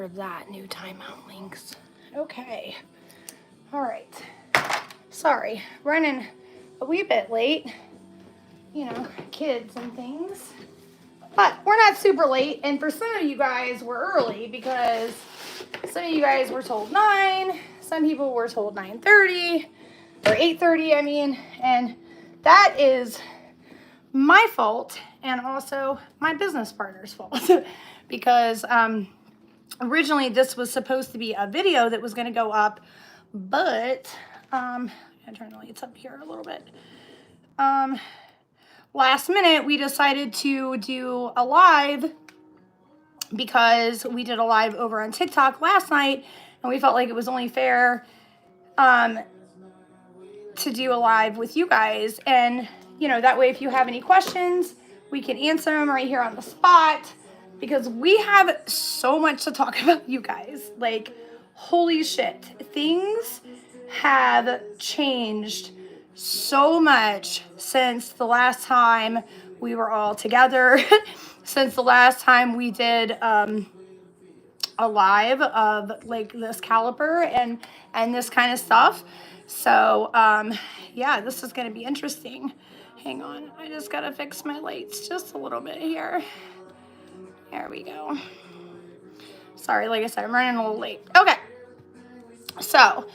of that. New timeout links. Okay. All right. Sorry, running a wee bit late. You know, kids and things. But we're not super late. And for some of you guys, we're early because some of you guys were told 9. Some people were told 9:30 or 8:30, I mean. And that is my fault and also my business partner's fault. Because originally this was supposed to be a video that was going to go up. But, I'm going to turn the lights up here a little bit. Last minute, we decided to do a live because we did a live over on TikTok last night, and we felt like it was only fair to do a live with you guys. And, you know, that way if you have any questions, we can answer them right here on the spot, because we have so much to talk about, you guys. Like, holy shit. Things have changed so much since the last time we were all together, since the last time we did a live of like this caliber and this kind of stuff. So yeah, this is going to be interesting. Hang on, I just got to fix my lights just a little bit here. There we go. Sorry, like I said, I'm running a little late. Okay, so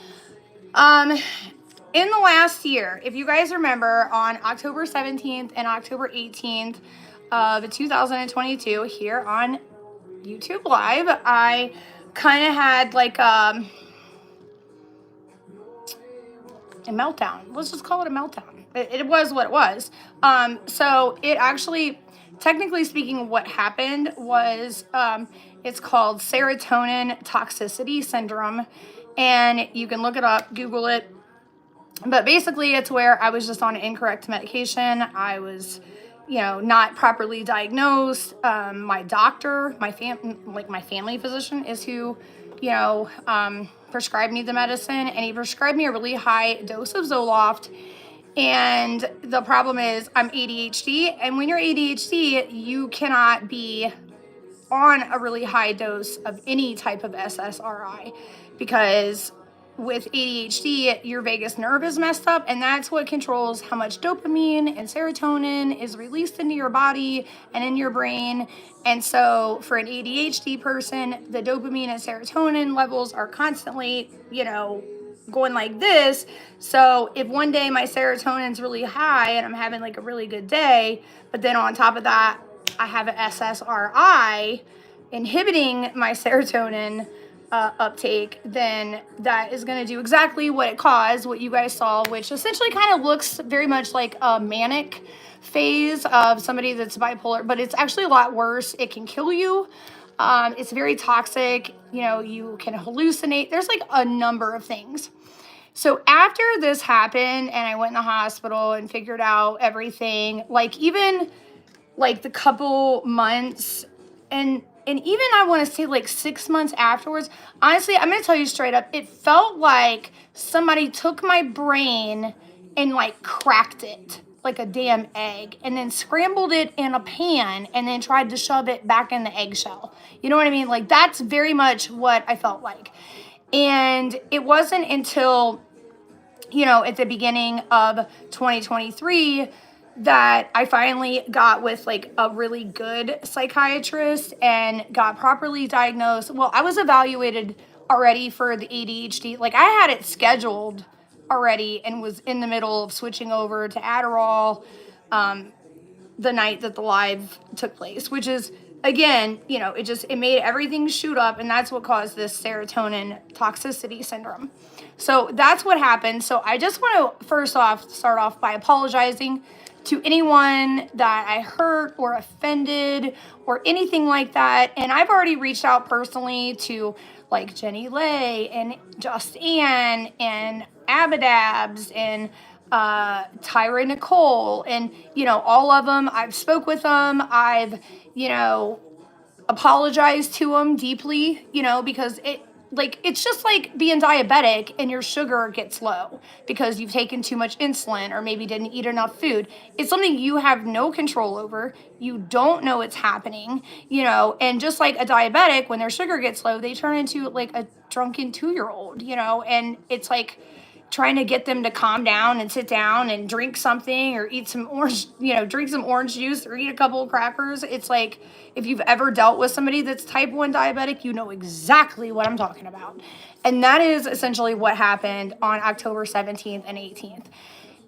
in the last year, if you guys remember, on October 17th and October 18th of 2022, here on YouTube Live, I kind of had like a meltdown. Let's just call it a meltdown. It was what it was. So it actually, technically speaking, what happened was it's called serotonin toxicity syndrome. And you can look it up, Google it. But basically, it's where I was just on incorrect medication. I was, you know, not properly diagnosed. My doctor, my family physician is who, you know, prescribed me the medicine, and he prescribed me a really high dose of Zoloft. And the problem is I'm ADHD, and when you're ADHD, you cannot be on a really high dose of any type of SSRI, because with ADHD, your vagus nerve is messed up, and that's what controls how much dopamine and serotonin is released into your body and in your brain. And so for an ADHD person, the dopamine and serotonin levels are constantly, you know, going like this. So if one day my serotonin's really high and I'm having like a really good day, but then on top of that, I have an SSRI inhibiting my serotonin uptake, then that is going to do exactly what it caused, what you guys saw, which essentially kind of looks very much like a manic phase of somebody that's bipolar, but it's actually a lot worse. It can kill you. It's very toxic. You know, you can hallucinate. There's like a number of things. So after this happened and I went in the hospital and figured out everything, like even like the couple months and even I want to say like 6 months afterwards, honestly, I'm going to tell you straight up, it felt like somebody took my brain and like cracked it like a damn egg and then scrambled it in a pan and then tried to shove it back in the eggshell. You know what I mean? Like that's very much what I felt like. And it wasn't until, you know, at the beginning of 2023 that I finally got with like a really good psychiatrist and got properly diagnosed. Well, I was evaluated already for the ADHD. Like I had it scheduled already and was in the middle of switching over to Adderall the night that the live took place, which is, again, you know, it made everything shoot up, and that's what caused this serotonin toxicity syndrome. So that's what happened. So I just want to first off start off by apologizing to anyone that I hurt or offended or anything like that. And I've already reached out personally to like Jenny Lay and Just Ann and Abadabs and Tyra Nicole, and you know, all of them. I've spoke with them. I've, you know, apologized to them deeply, you know, because like it's just like being diabetic and your sugar gets low because you've taken too much insulin or maybe didn't eat enough food. It's something you have no control over. You don't know it's happening, and just like a diabetic, when their sugar gets low, they turn into like a drunken 2-year old, and it's like trying to get them to calm down and sit down and drink something or eat some orange, drink some orange juice or eat a couple of crackers. It's like, if you've ever dealt with somebody that's type 1 diabetic, you know exactly what I'm talking about. And that is essentially what happened on October 17th and 18th.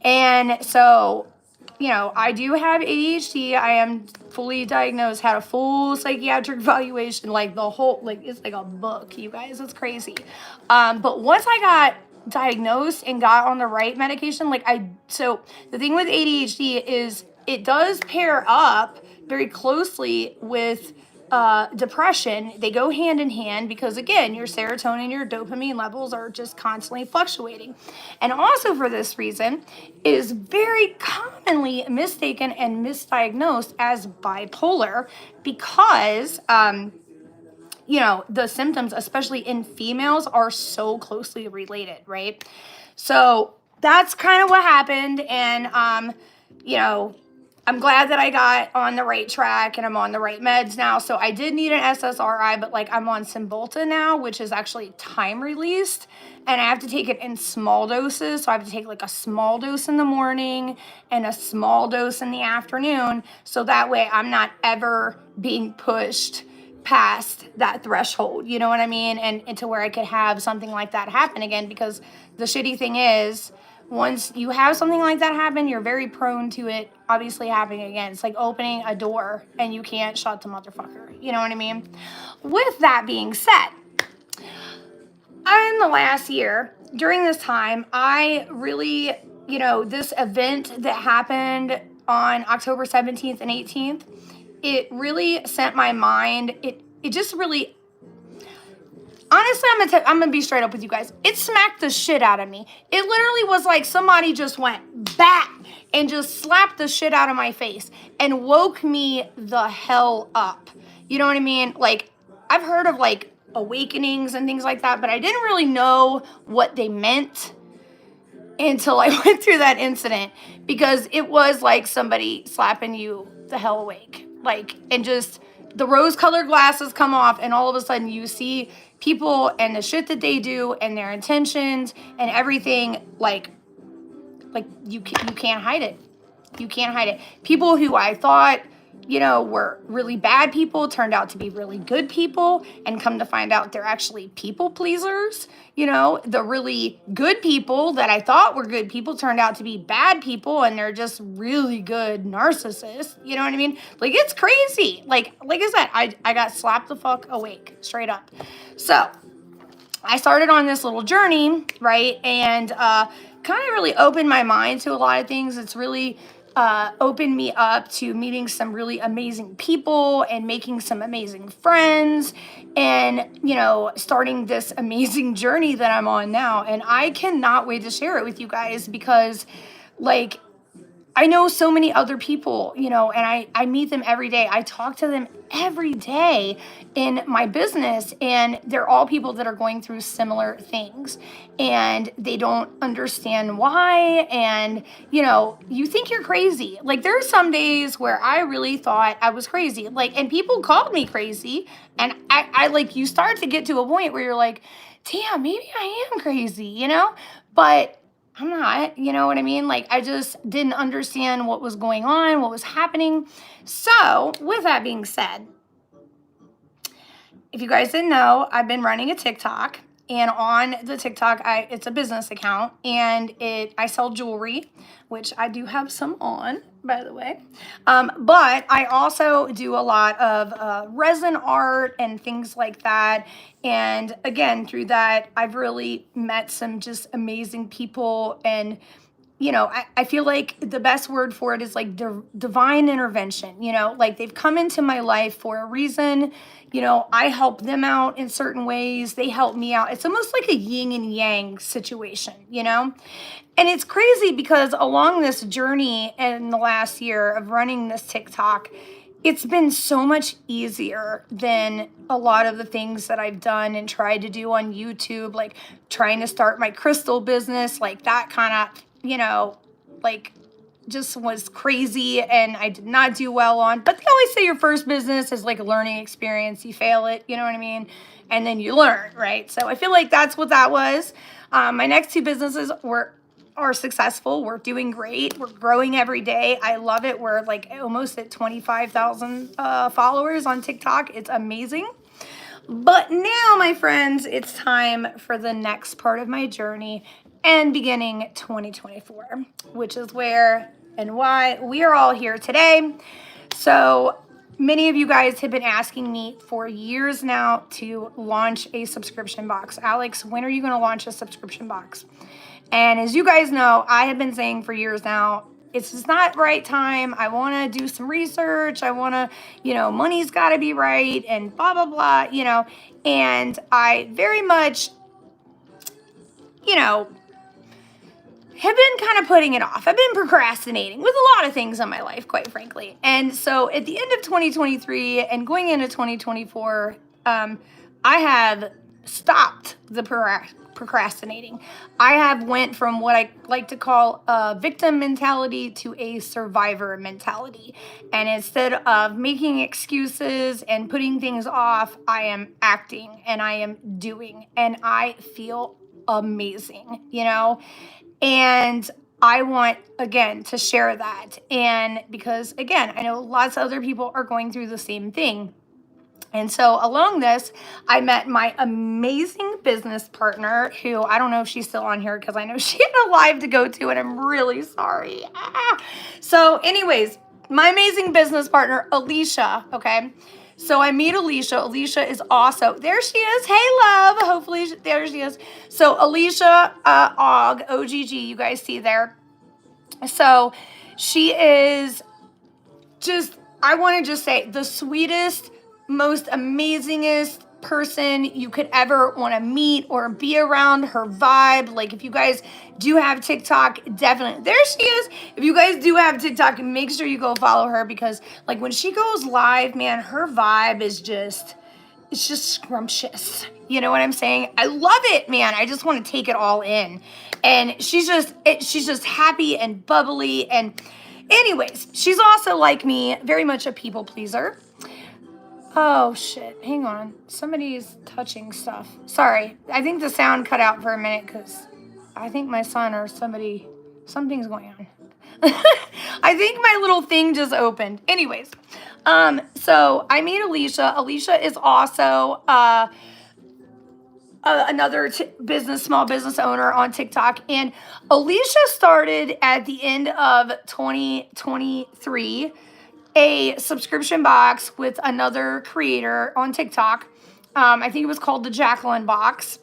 And so, I do have ADHD. I am fully diagnosed, had a full psychiatric evaluation, like the whole, like it's like a book, you guys. It's crazy. But once I got diagnosed and got on the right medication, so the thing with ADHD is it does pair up very closely with depression. They go hand in hand because, again, your serotonin, your dopamine levels are just constantly fluctuating. And also for this reason, it is very commonly mistaken and misdiagnosed as bipolar because, the symptoms, especially in females, are so closely related, right? So that's kind of what happened. And, I'm glad that I got on the right track and I'm on the right meds now. So I did need an SSRI, but I'm on Cymbalta now, which is actually time released. And I have to take it in small doses. So I have to take a small dose in the morning and a small dose in the afternoon. So that way I'm not ever being pushed past that threshold, you know what I mean? And to where I could have something like that happen again, because the shitty thing is, once you have something like that happen, you're very prone to it obviously happening again. It's like opening a door and you can't shut the motherfucker. You know what I mean? With that being said, in the last year, during this time, I really, this event that happened on October 17th and 18th, it really sent my mind, it just really, honestly, I'm gonna be straight up with you guys. It smacked the shit out of me. It literally was like somebody just went back and just slapped the shit out of my face and woke me the hell up. You know what I mean? I've heard of awakenings and things like that, but I didn't really know what they meant until I went through that incident, because it was like somebody slapping you the hell awake. And just the rose-colored glasses come off, and all of a sudden you see people and the shit that they do and their intentions and everything, you can't hide it. You can't hide it. People who I thought, were really bad people turned out to be really good people, and come to find out they're actually people pleasers. The really good people that I thought were good people turned out to be bad people, and they're just really good narcissists. You know what I mean? It's crazy. Like I said, I got slapped the fuck awake, straight up. So I started on this little journey, right? And kind of really opened my mind to a lot of things. It's really opened me up to meeting some really amazing people and making some amazing friends and, starting this amazing journey that I'm on now. And I cannot wait to share it with you guys because, I know so many other people, and I meet them every day. I talk to them every day in my business, and they're all people that are going through similar things, and they don't understand why. And, you think you're crazy. There are some days where I really thought I was crazy, and people called me crazy. And I you start to get to a point where you're like, damn, maybe I am crazy, but I'm not, you know what I mean? I just didn't understand what was going on, what was happening. So with that being said, if you guys didn't know, I've been running a TikTok, and on the TikTok, it's a business account, and I sell jewelry, which I do have some on, by the way. But I also do a lot of resin art and things like that. And again, through that, I've really met some just amazing people. And, I feel like the best word for it is divine intervention. They've come into my life for a reason. I help them out in certain ways. They help me out. It's almost like a yin and yang situation, And it's crazy because along this journey in the last year of running this TikTok, it's been so much easier than a lot of the things that I've done and tried to do on YouTube, like trying to start my crystal business, like that kind of, like just was crazy and I did not do well on. But they always say your first business is like a learning experience. You fail it, you know what I mean? And then you learn, right? So I feel like that's what that was. My next two businesses are successful. We're doing great. We're growing every day. I love it. We're like almost at 25,000 followers on TikTok. It's amazing. But now, my friends, it's time for the next part of my journey and beginning 2024, which is where and why we are all here today. So many of you guys have been asking me for years now to launch a subscription box. Alex, when are you going to launch a subscription box? And as you guys know, I have been saying for years now, it's just not right time. I want to do some research. I want to, money's got to be right and blah, blah, blah, and I very much, have been kind of putting it off. I've been procrastinating with a lot of things in my life, quite frankly. And so at the end of 2023 and going into 2024, I have stopped the procrastinating. I have went from what I like to call a victim mentality to a survivor mentality. And instead of making excuses and putting things off, I am acting and I am doing. And I feel amazing, And I want, again, to share that. And because, again, I know lots of other people are going through the same thing. And so along this, I met my amazing business partner who, I don't know if she's still on here because I know she had a live to go to and I'm really sorry. So anyways, my amazing business partner, Alicia, okay? So I meet Alicia. Alicia is also, there she is. Hey, love. Hopefully, there she is. So Alicia OGG, you guys see there. So she is just, I want to just say, the sweetest, most amazingest person you could ever want to meet or be around. Her vibe, like if you guys do have TikTok, definitely, there she is. If you guys do have TikTok, make sure you go follow her because like when she goes live, man, her vibe is just, it's just scrumptious. You know what I'm saying? I love it, man. I just want to take it all in. And she's just happy and bubbly. And anyways, she's also like me, very much a people pleaser. Oh, shit. Hang on. Somebody's touching stuff. Sorry. I think the sound cut out for a minute because I think my son or something's going on. I think my little thing just opened. Anyways, so I meet Alicia. Alicia is also another small business owner on TikTok. And Alicia started at the end of 2023 a subscription box with another creator on TikTok. I think it was called the Jacqueline box.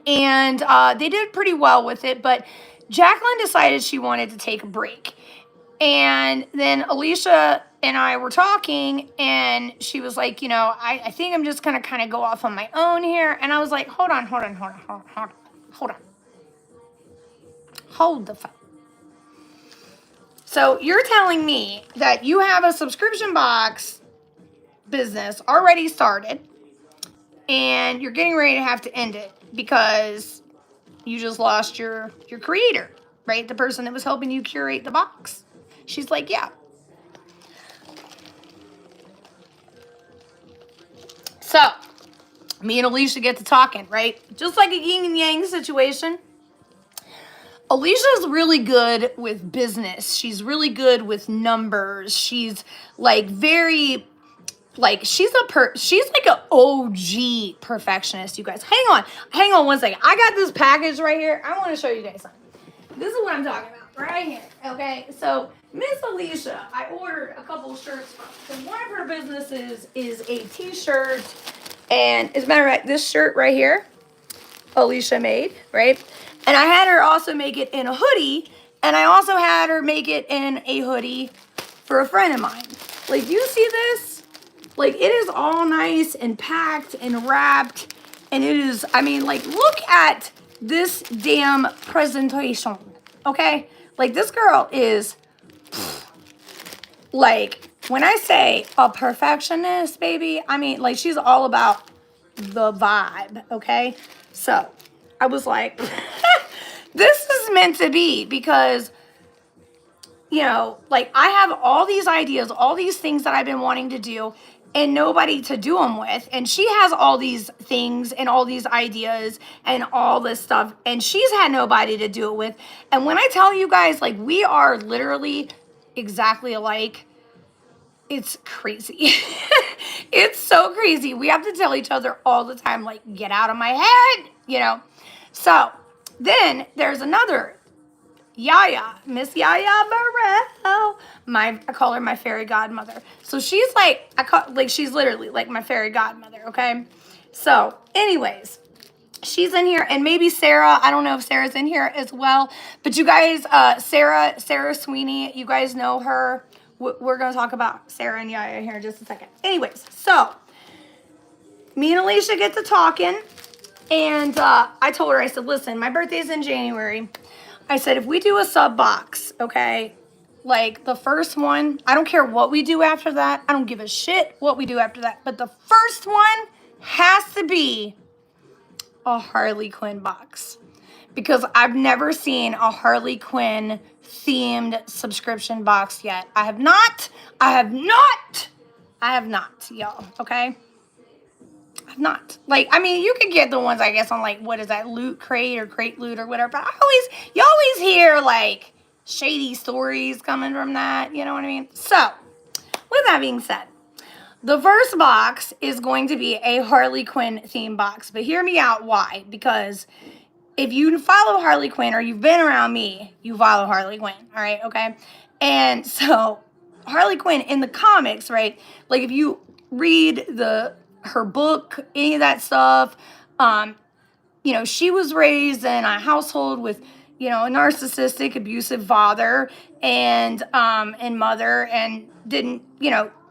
And they did pretty well with it, but Jacqueline decided she wanted to take a break. And then Alicia and I were talking, and she was like, I think I'm just going to kind of go off on my own here. And I was like, hold on. Hold the phone. So you're telling me that you have a subscription box business already started and you're getting ready to have to end it because you just lost your creator, right? The person that was helping you curate the box. She's like, yeah. So me and Alicia get to talking, right? Just like a yin and yang situation. Alicia's really good with business. She's really good with numbers. She's like very, like she's like an OG perfectionist, you guys. Hang on one second. I got this package right here. I want to show you guys something. This is what I'm talking about right here, okay? So Miss Alicia, I ordered a couple shirts from. So one of her businesses is a t-shirt. And as a matter of fact, this shirt right here, Alicia made, right? And I had her also make it in a hoodie, and I also had her make it in a hoodie for a friend of mine. Like, you see this? Like, it is all nice and packed and wrapped, and it is, I mean, like, look at this damn presentation, okay? Like, this girl is, like, when I say a perfectionist, baby, I mean, like, she's all about the vibe, okay? So I was like, this is meant to be because, like, I have all these ideas, all these things that I've been wanting to do, and nobody to do them with. And she has all these things and all these ideas and all this stuff, and she's had nobody to do it with. And when I tell you guys, like, we are literally exactly alike, it's crazy. It's so crazy. We have to tell each other all the time, like, get out of my head. So then there's another Yaya, Miss Yaya Burrell. I call her my fairy godmother. So she's she's literally like my fairy godmother, okay? So, anyways, she's in here, and maybe Sarah. I don't know if Sarah's in here as well. But you guys, Sarah Sweeney, you guys know her. We're gonna talk about Sarah and Yaya here in just a second. Anyways, so me and Alicia get to talking, and I told her, I said, listen, my birthday's in January. I said, if we do a sub box, okay, like the first one, I don't care what we do after that. I don't give a shit what we do after that. But the first one has to be a Harley Quinn box. Because I've never seen a Harley Quinn themed subscription box yet. I have not, y'all, okay? I've not. Like, I mean, you could get the ones, I guess, on, like, what is that, Loot Crate or Crate Loot or whatever. But you always hear, like, shady stories coming from that. You know what I mean? So, with that being said, the first box is going to be a Harley Quinn theme box. But hear me out why. Because if you follow Harley Quinn or you've been around me, you follow Harley Quinn. All right? Okay? And so, Harley Quinn in the comics, right? Like, if you read her book, any of that stuff, she was raised in a household with, a narcissistic, abusive father and mother, and didn't,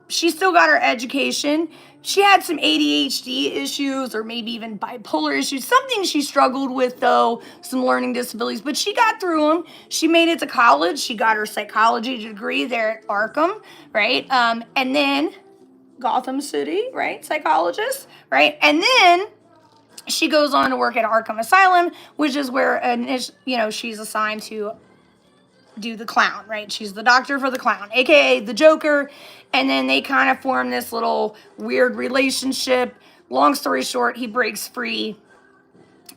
she still got her education. She had some ADHD issues or maybe even bipolar issues, something she struggled with, though, some learning disabilities, but she got through them. She made it to college. She got her psychology degree there at Arkham, right? And then Gotham City, right? Psychologist, right? And then she goes on to work at Arkham Asylum, which is where, she's assigned to do the clown, right? She's the doctor for the clown, aka the Joker. And then they kind of form this little weird relationship. Long story short, he breaks free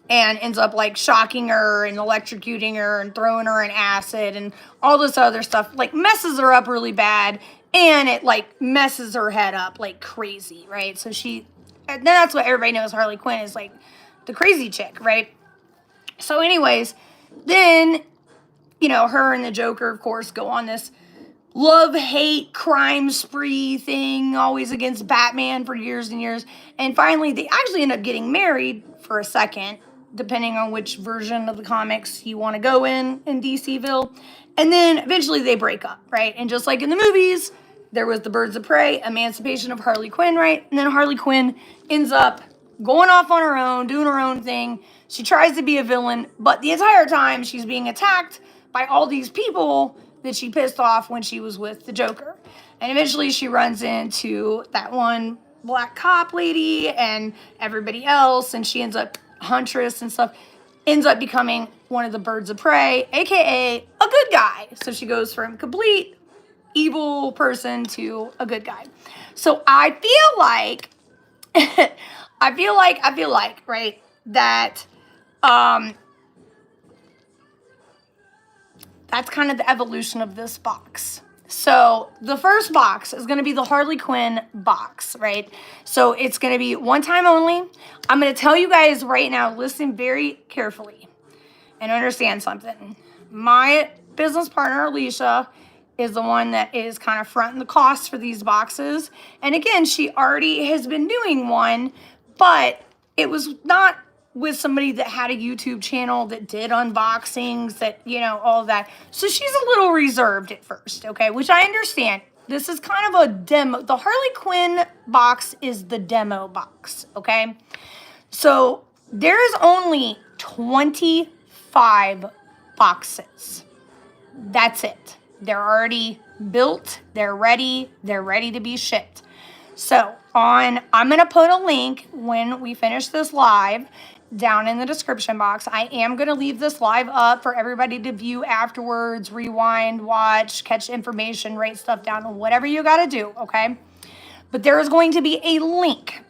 and ends up like shocking her and electrocuting her and throwing her in acid and all this other stuff, like messes her up really bad, and it like messes her head up like crazy, right? So and that's what everybody knows Harley Quinn is, like the crazy chick, right? So anyways, then her and the Joker, of course, go on this love-hate crime spree thing, always against Batman for years and years. And finally, they actually end up getting married for a second, depending on which version of the comics you want to go in DCville. And then eventually they break up, right? And just like in the movies, there was the Birds of Prey, emancipation of Harley Quinn, right? And then Harley Quinn ends up going off on her own, doing her own thing. She tries to be a villain, but the entire time she's being attacked by all these people that she pissed off when she was with the Joker. And eventually she runs into that one black cop lady and everybody else, and she ends up Huntress and stuff, ends up becoming one of the Birds of Prey, aka a good guy. So she goes from complete evil person to a good guy. So I feel like right, that that's kind of the evolution of this box. So the first box is going to be the Harley Quinn box, right? So it's going to be one time only. I'm going to tell you guys right now, listen very carefully and understand something. My business partner, Alicia, is the one that is kind of fronting the cost for these boxes. And again, she already has been doing one, but it was not with somebody that had a YouTube channel that did unboxings, that, all of that. So she's a little reserved at first, okay? Which I understand. This is kind of a demo. The Harley Quinn box is the demo box, okay? So there's only 25 boxes. That's it. They're already built. They're ready. They're ready to be shipped. So I'm going to put a link when we finish this live down in the description box. I am going to leave this live up for everybody to view afterwards, rewind, watch, catch information, write stuff down, whatever you got to do, okay? But there is going to be a link.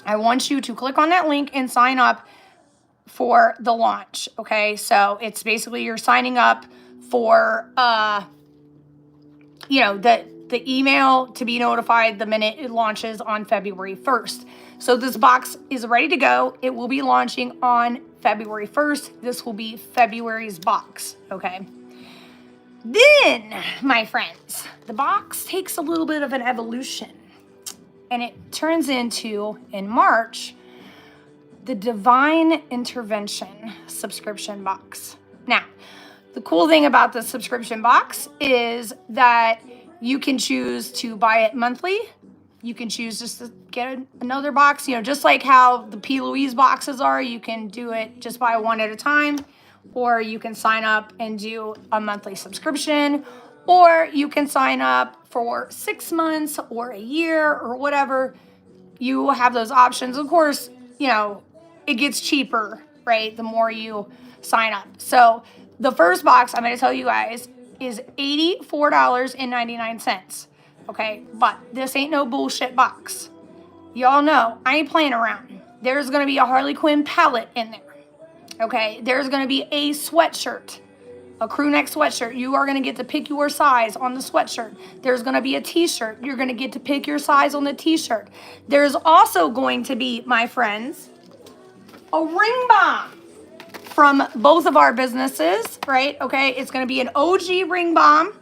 I want you to click on that link and sign up for the launch, okay? So it's basically you're signing up for, the email to be notified the minute it launches on February 1st. So this box is ready to go. It will be launching on February 1st. This will be February's box, okay? Then, my friends, the box takes a little bit of an evolution, and it turns into, in March, the Divine Intervention subscription box. Now, the cool thing about the subscription box is that you can choose to buy it monthly. You can choose just to get another box, just like how the P. Louise boxes are. You can do it just buy one at a time, or you can sign up and do a monthly subscription, or you can sign up for 6 months or a year or whatever. You will have those options. Of course, it gets cheaper, right? The more you sign up. So the first box, I'm going to tell you guys, is $84.99. Okay, but this ain't no bullshit box. Y'all know I ain't playing around. There's going to be a Harley Quinn palette in there. Okay, there's going to be a sweatshirt, a crew neck sweatshirt. You are going to get to pick your size on the sweatshirt. There's going to be a t-shirt. You're going to get to pick your size on the t-shirt. There's also going to be, my friends, a ring bomb from both of our businesses, right? Okay, it's going to be an OG ring bomb.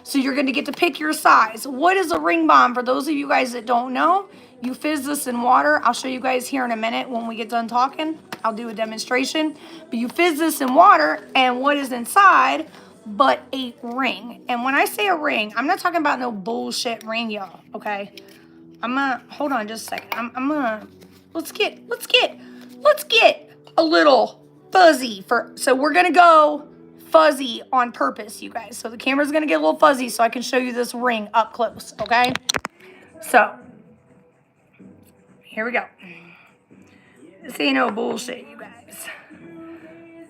So you're going to get to pick your size. What is a ring bomb? For those of you guys that don't know, you fizz this in water. I'll show you guys here in a minute when we get done talking. I'll do a demonstration. But you fizz this in water, and what is inside but a ring? And when I say a ring, I'm not talking about no bullshit ring, y'all, okay? Hold on just a second. Let's get a little fuzzy so we're gonna go fuzzy on purpose, you guys. So the camera's gonna get a little fuzzy so I can show you this ring up close, okay? So here we go. This ain't no bullshit, you guys.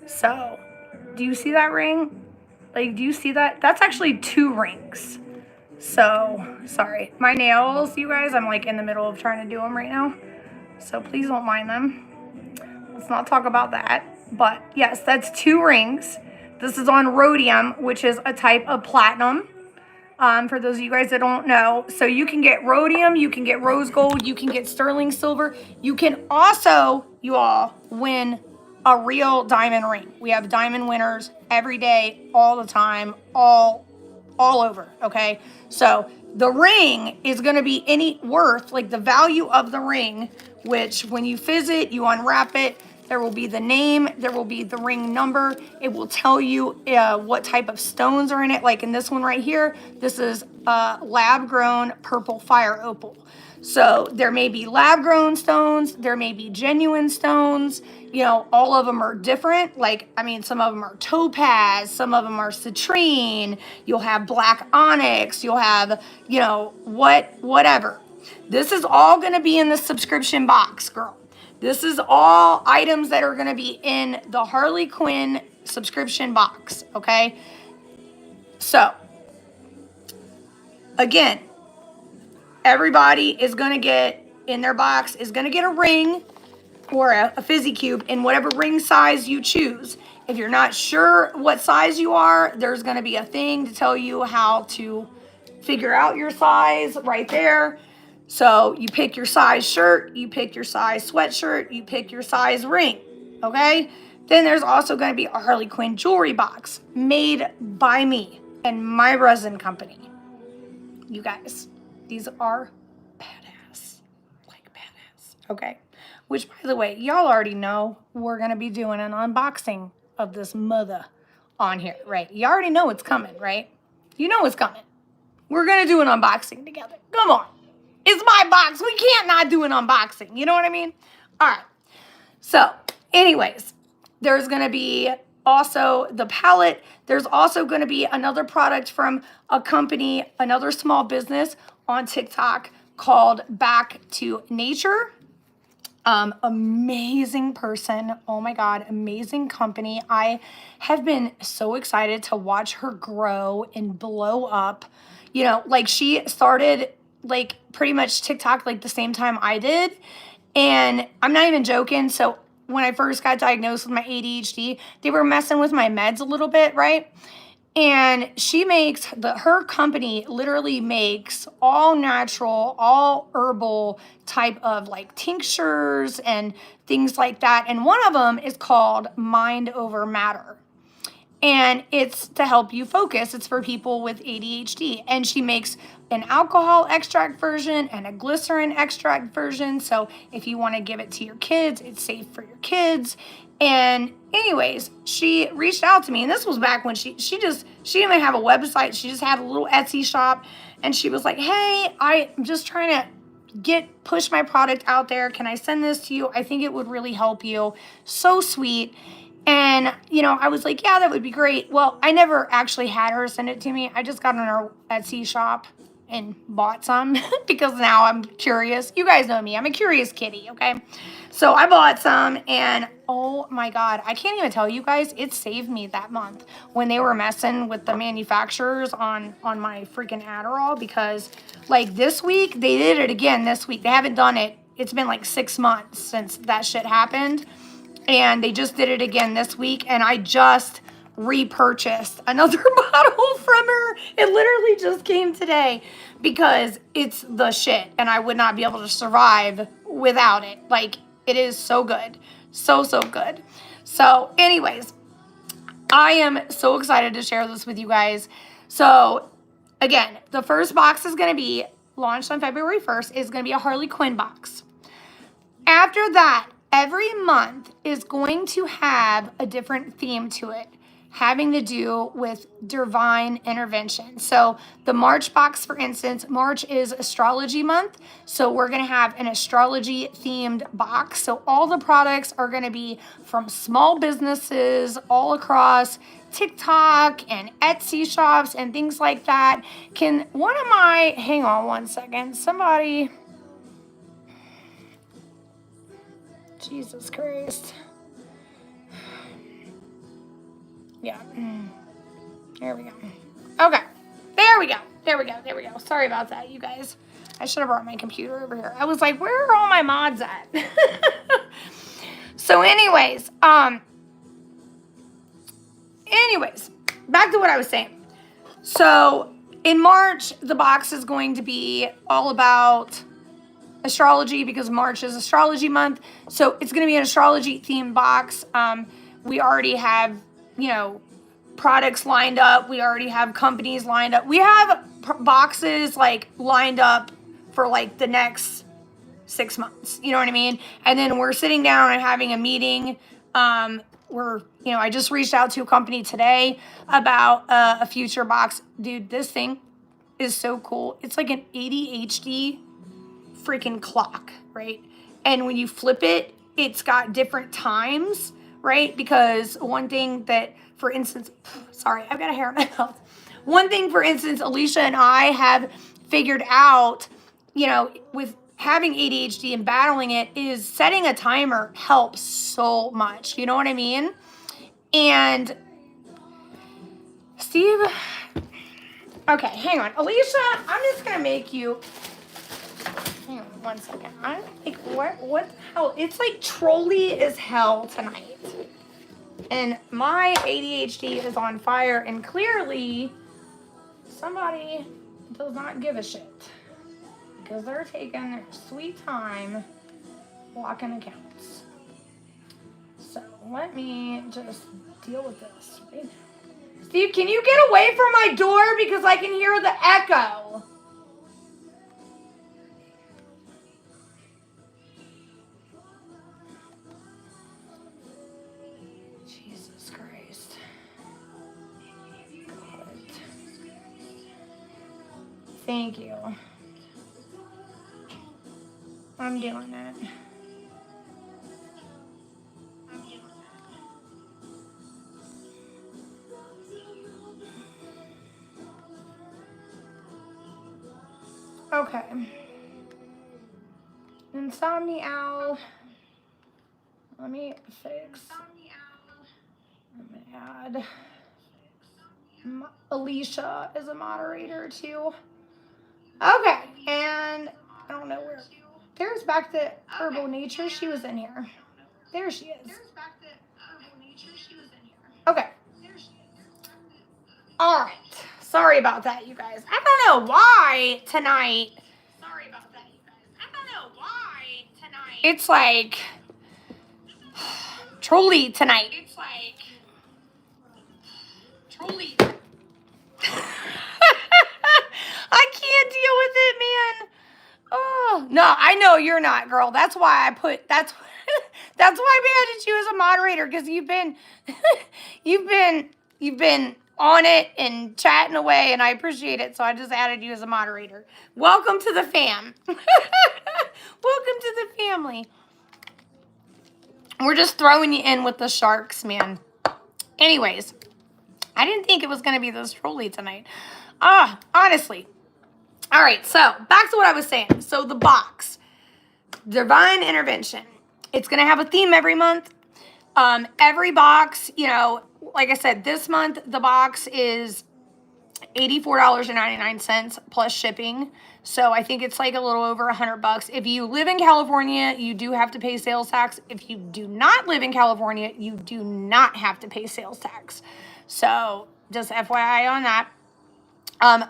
So do you see that ring? Like, do you see that? That's actually 2 rings. So sorry, my nails, you guys, I'm like in the middle of trying to do them right now, so please don't mind them. Let's not talk about that. But yes, that's 2 rings. This is on rhodium, which is a type of platinum, for those of you guys that don't know. So you can get rhodium, you can get rose gold, you can get sterling silver. You can also, you all, win a real diamond ring. We have diamond winners every day, all the time, all over, okay? So the ring is going to be worth, like the value of the ring, which when you fizz it, you unwrap it, there will be the name, there will be the ring number. It will tell you what type of stones are in it. Like in this one right here, this is lab-grown purple fire opal. So there may be lab-grown stones, there may be genuine stones. All of them are different. Some of them are topaz, some of them are citrine. You'll have black onyx, you'll have, whatever. This is all going to be in the subscription box, girl. This is all items that are going to be in the Harley Quinn subscription box, okay? So, again, everybody is going to get, in their box, is going to get a ring or a fizzy cube in whatever ring size you choose. If you're not sure what size you are, there's going to be a thing to tell you how to figure out your size right there. So you pick your size shirt, you pick your size sweatshirt, you pick your size ring, okay? Then there's also going to be a Harley Quinn jewelry box made by me and my resin company. You guys, these are badass, like badass, okay? Which, by the way, y'all already know we're going to be doing an unboxing of this mother on here, right? You already know it's coming, right? You know it's coming. We're going to do an unboxing together. Come on. It's my box. We can't not do an unboxing. You know what I mean? All right. So, anyways, there's going to be also the palette. There's also going to be another product from a company, another small business on TikTok called Back to Nature. Amazing person. Oh my God, amazing company. I have been so excited to watch her grow and blow up. You know, like she started like pretty much TikTok like the same time I did. And I'm not even joking. So when I first got diagnosed with my ADHD, they were messing with my meds a little bit, right? And she makes her company literally makes all natural, all herbal type of like tinctures and things like that. And one of them is called Mind Over Matter. And it's to help you focus. It's for people with ADHD. And she makes an alcohol extract version and a glycerin extract version. So if you want to give it to your kids, it's safe for your kids. And anyways, she reached out to me, and this was back when she didn't even have a website. She just had a little Etsy shop, and she was like, "Hey, I'm just trying to push my product out there. Can I send this to you? I think it would really help you." So sweet. And, you know, I was like, yeah, that would be great. Well, I never actually had her send it to me. I just got on her Etsy shop and bought some because now I'm curious. You guys know me. I'm a curious kitty, okay? So I bought some, and oh my God, I can't even tell you guys, it saved me that month when they were messing with the manufacturers on my freaking Adderall, because like this week, they did it again this week. They haven't done it. It's been like 6 months since that shit happened. And they just did it again this week, and I just repurchased another bottle from her. It literally just came today because it's the shit, and I would not be able to survive without it. Like, it is so good. So, so good. So, anyways, I am so excited to share this with you guys. So, again, the first box is going to be launched on February 1st. Is going to be a Harley Quinn box. After that, every month is going to have a different theme to it, having to do with divine intervention. So the March box, for instance, March is astrology month. So we're going to have an astrology themed box. So all the products are going to be from small businesses all across TikTok and Etsy shops and things like that. Hang on one second, somebody... Jesus Christ. Yeah. There we go. Okay. There we go. Sorry about that, you guys. I should have brought my computer over here. I was like, where are all my mods at? So anyways, back to what I was saying. So in March, the box is going to be all about astrology because March is astrology month. So it's going to be an astrology themed box. We already have, products lined up. We already have companies lined up. We have boxes like lined up for like the next 6 months. You know what I mean? And then we're sitting down and having a meeting. I just reached out to a company today about a future box. Dude, this thing is so cool. It's like an ADHD freaking clock, right? And when you flip it, it's got different times, right? Because one thing that, for instance, sorry, I've got a hair in my mouth. One thing, for instance, Alicia and I have figured out, with having ADHD and battling it, is setting a timer helps so much. You know what I mean? And Steve, okay, hang on. Alicia, I'm just going to make you... Hang on 1 second. I'm like, what the hell? It's like trolly as hell tonight. And my ADHD is on fire, and clearly somebody does not give a shit because they're taking their sweet time locking accounts. So let me just deal with this right now. Steve, can you get away from my door because I can hear the echo? Thank you. I'm doing it. Okay. Insomnia Owl. Let me fix. Let me add Alicia as a moderator too. Okay, and I don't know where. There's back to Herbal Nature. She was in here. There she is. Okay. All right. Sorry about that, you guys. I don't know why tonight. It's like trolley tonight. I can't deal with it, man. Oh no, I know you're not, girl. That's why I put that's that's why I added you as a moderator, because you've been on it and chatting away, and I appreciate it. So I just added you as a moderator. Welcome to the fam. Welcome to the family. We're just throwing you in with the sharks, man. Anyways, I didn't think it was going to be this trolley tonight. Honestly. All right, so back to what I was saying. So the box, Divine Intervention. It's going to have a theme every month. Every box, you know, like I said, this month the box is $84.99 plus shipping. So I think it's like a little over $100. If you live in California, you do have to pay sales tax. If you do not live in California, you do not have to pay sales tax. So just FYI on that.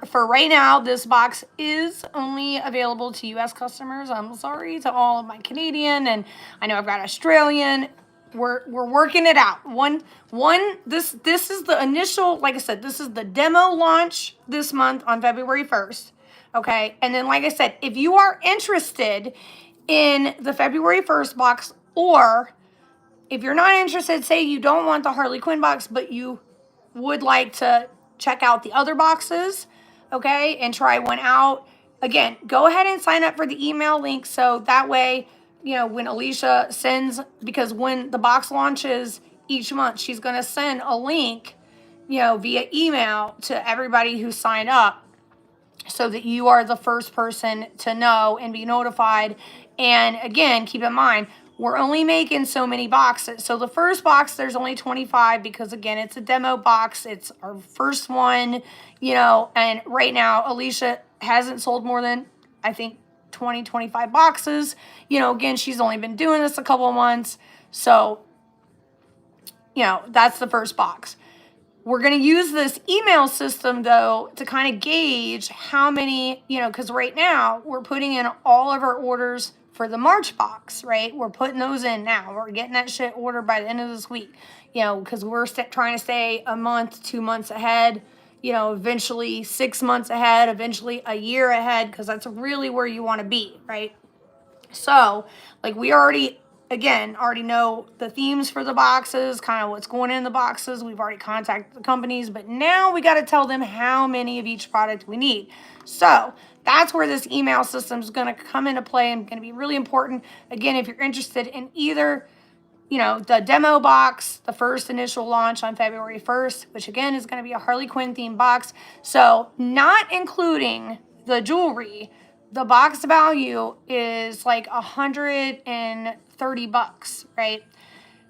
For right now, this box is only available to U.S. customers. I'm sorry to all of my Canadian, and I know I've got Australian. We're working it out. This is the initial, like I said, this is the demo launch this month on February 1st. Okay, and then like I said, if you are interested in the February 1st box, or if you're not interested, say you don't want the Harley Quinn box, but you would like to check out the other boxes, okay, and try one out, again, go ahead and sign up for the email link, so that way, you know, when Alicia sends, because when the box launches each month, she's going to send a link, you know, via email to everybody who signed up, so that you are the first person to know and be notified. And again, keep in mind, we're only making so many boxes. So the first box, there's only 25, because again, it's a demo box. It's our first one, you know, and right now, Alicia hasn't sold more than, I think, 20, 25 boxes. You know, again, she's only been doing this a couple of months. So, you know, that's the first box. We're going to use this email system, though, to kind of gauge how many, you know, because right now we're putting in all of our orders for the March box, right? We're putting those in now. We're getting that shit ordered by the end of this week, you know, because we're trying to stay a month, 2 months ahead, you know, eventually 6 months ahead, eventually a year ahead, because that's really where you want to be, right? So, like, we already know the themes for the boxes, kind of what's going in the boxes. We've already contacted the companies, but now we got to tell them how many of each product we need. So that's where this email system is going to come into play and going to be really important. Again, if you're interested in either, you know, the demo box, the first initial launch on February 1st, which again is going to be a Harley Quinn themed box. So not including the jewelry, the box value is like $130, right?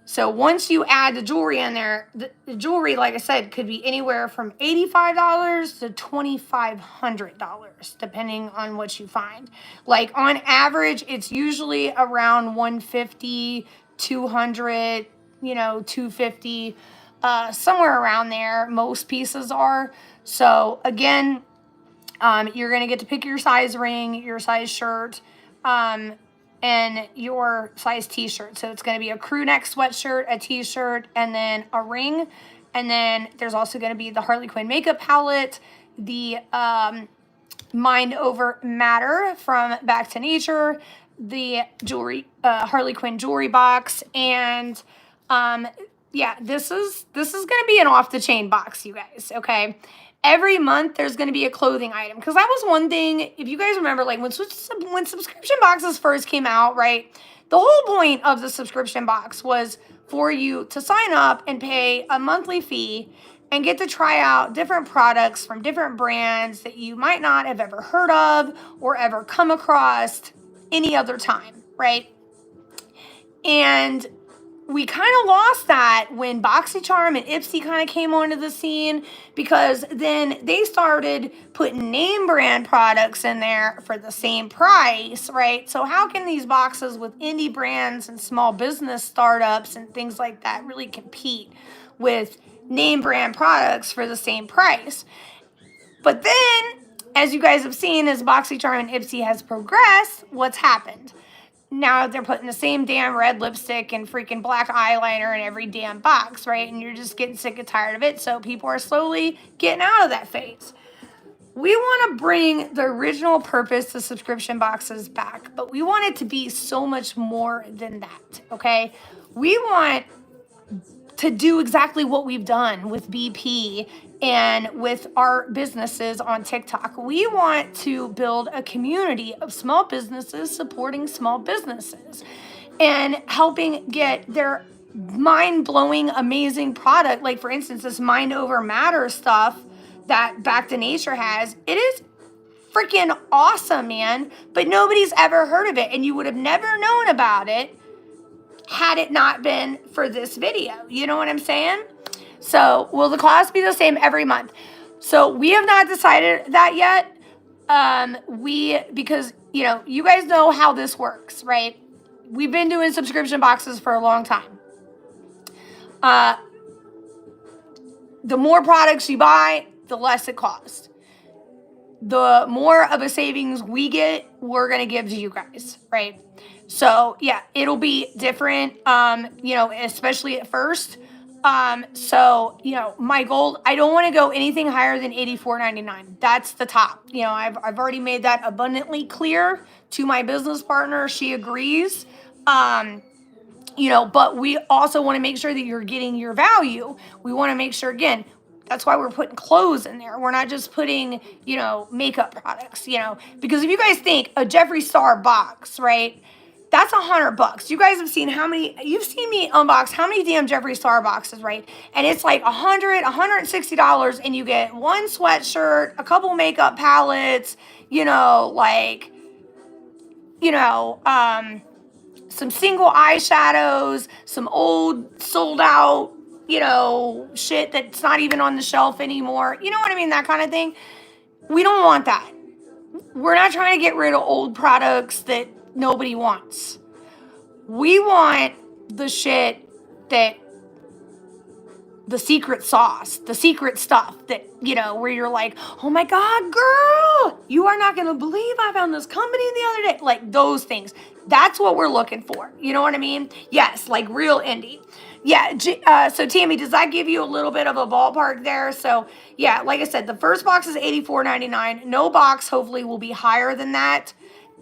So once you add the jewelry in there, the jewelry, like I said, could be anywhere from $85 to $2,500, depending on what you find. Like on average, it's usually around 150, 200, you know, 250, somewhere around there. Most pieces are. So again, you're going to get to pick your size ring, your size shirt, and your size t-shirt. So it's going to be a crew neck sweatshirt, a t-shirt, and then a ring. And then there's also going to be the Harley Quinn makeup palette, the Mind Over Matter from Back to Nature, the jewelry, Harley Quinn jewelry box, and yeah, this is going to be an off the chain box, you guys. Okay. Every month there's going to be a clothing item, because that was one thing, if you guys remember, like when subscription boxes first came out, right? The whole point of the subscription box was for you to sign up and pay a monthly fee, and get to try out different products from different brands that you might not have ever heard of or ever come across any other time, right? And we kind of lost that when BoxyCharm and Ipsy kind of came onto the scene, because then they started putting name brand products in there for the same price, right? So how can these boxes with indie brands and small business startups and things like that really compete with name brand products for the same price? But then, as you guys have seen, as BoxyCharm and Ipsy has progressed, what's happened? Now they're putting the same damn red lipstick and freaking black eyeliner in every damn box, right? And you're just getting sick and tired of it. So people are slowly getting out of that phase. We want to bring the original purpose of subscription boxes back, but we want it to be so much more than that, okay? We want to do exactly what we've done with BP and with our businesses on TikTok. We want to build a community of small businesses supporting small businesses and helping get their mind-blowing, amazing product. Like, for instance, this Mind Over Matter stuff that Back to Nature has. It is freaking awesome, man. But nobody's ever heard of it, and you would have never known about it had it not been for this video. You know what I'm saying? So, will the cost be the same every month? So, we have not decided that yet. Because, you know, you guys know how this works, right? We've been doing subscription boxes for a long time. The more products you buy, the less it costs. The more of a savings we get, we're going to give to you guys, right? So, yeah, it'll be different, you know, especially at first. So, you know, my goal, I don't want to go anything higher than $84.99. That's the top. You know, I've already made that abundantly clear to my business partner. She agrees. You know, but we also want to make sure that you're getting your value. We want to make sure, again, that's why we're putting clothes in there. We're not just putting, you know, makeup products, you know, because if you guys think a Jeffree Star box, right? That's $100. You guys have seen you've seen me unbox how many damn Jeffree Star boxes, right? And it's like $160, and you get one sweatshirt, a couple makeup palettes, you know, like, you know, some single eyeshadows, some old sold out, you know, shit that's not even on the shelf anymore. You know what I mean? That kind of thing. We don't want that. We're not trying to get rid of old products that nobody wants. We want the shit that, the secret sauce, the secret stuff that, you know, where you're like, oh my God, girl, you are not going to believe I found this company the other day. Like those things. That's what we're looking for. You know what I mean? Yes, like real indie. Yeah, so Tammy, does that give you a little bit of a ballpark there? So yeah, like I said, the first box is $84.99. No box hopefully will be higher than that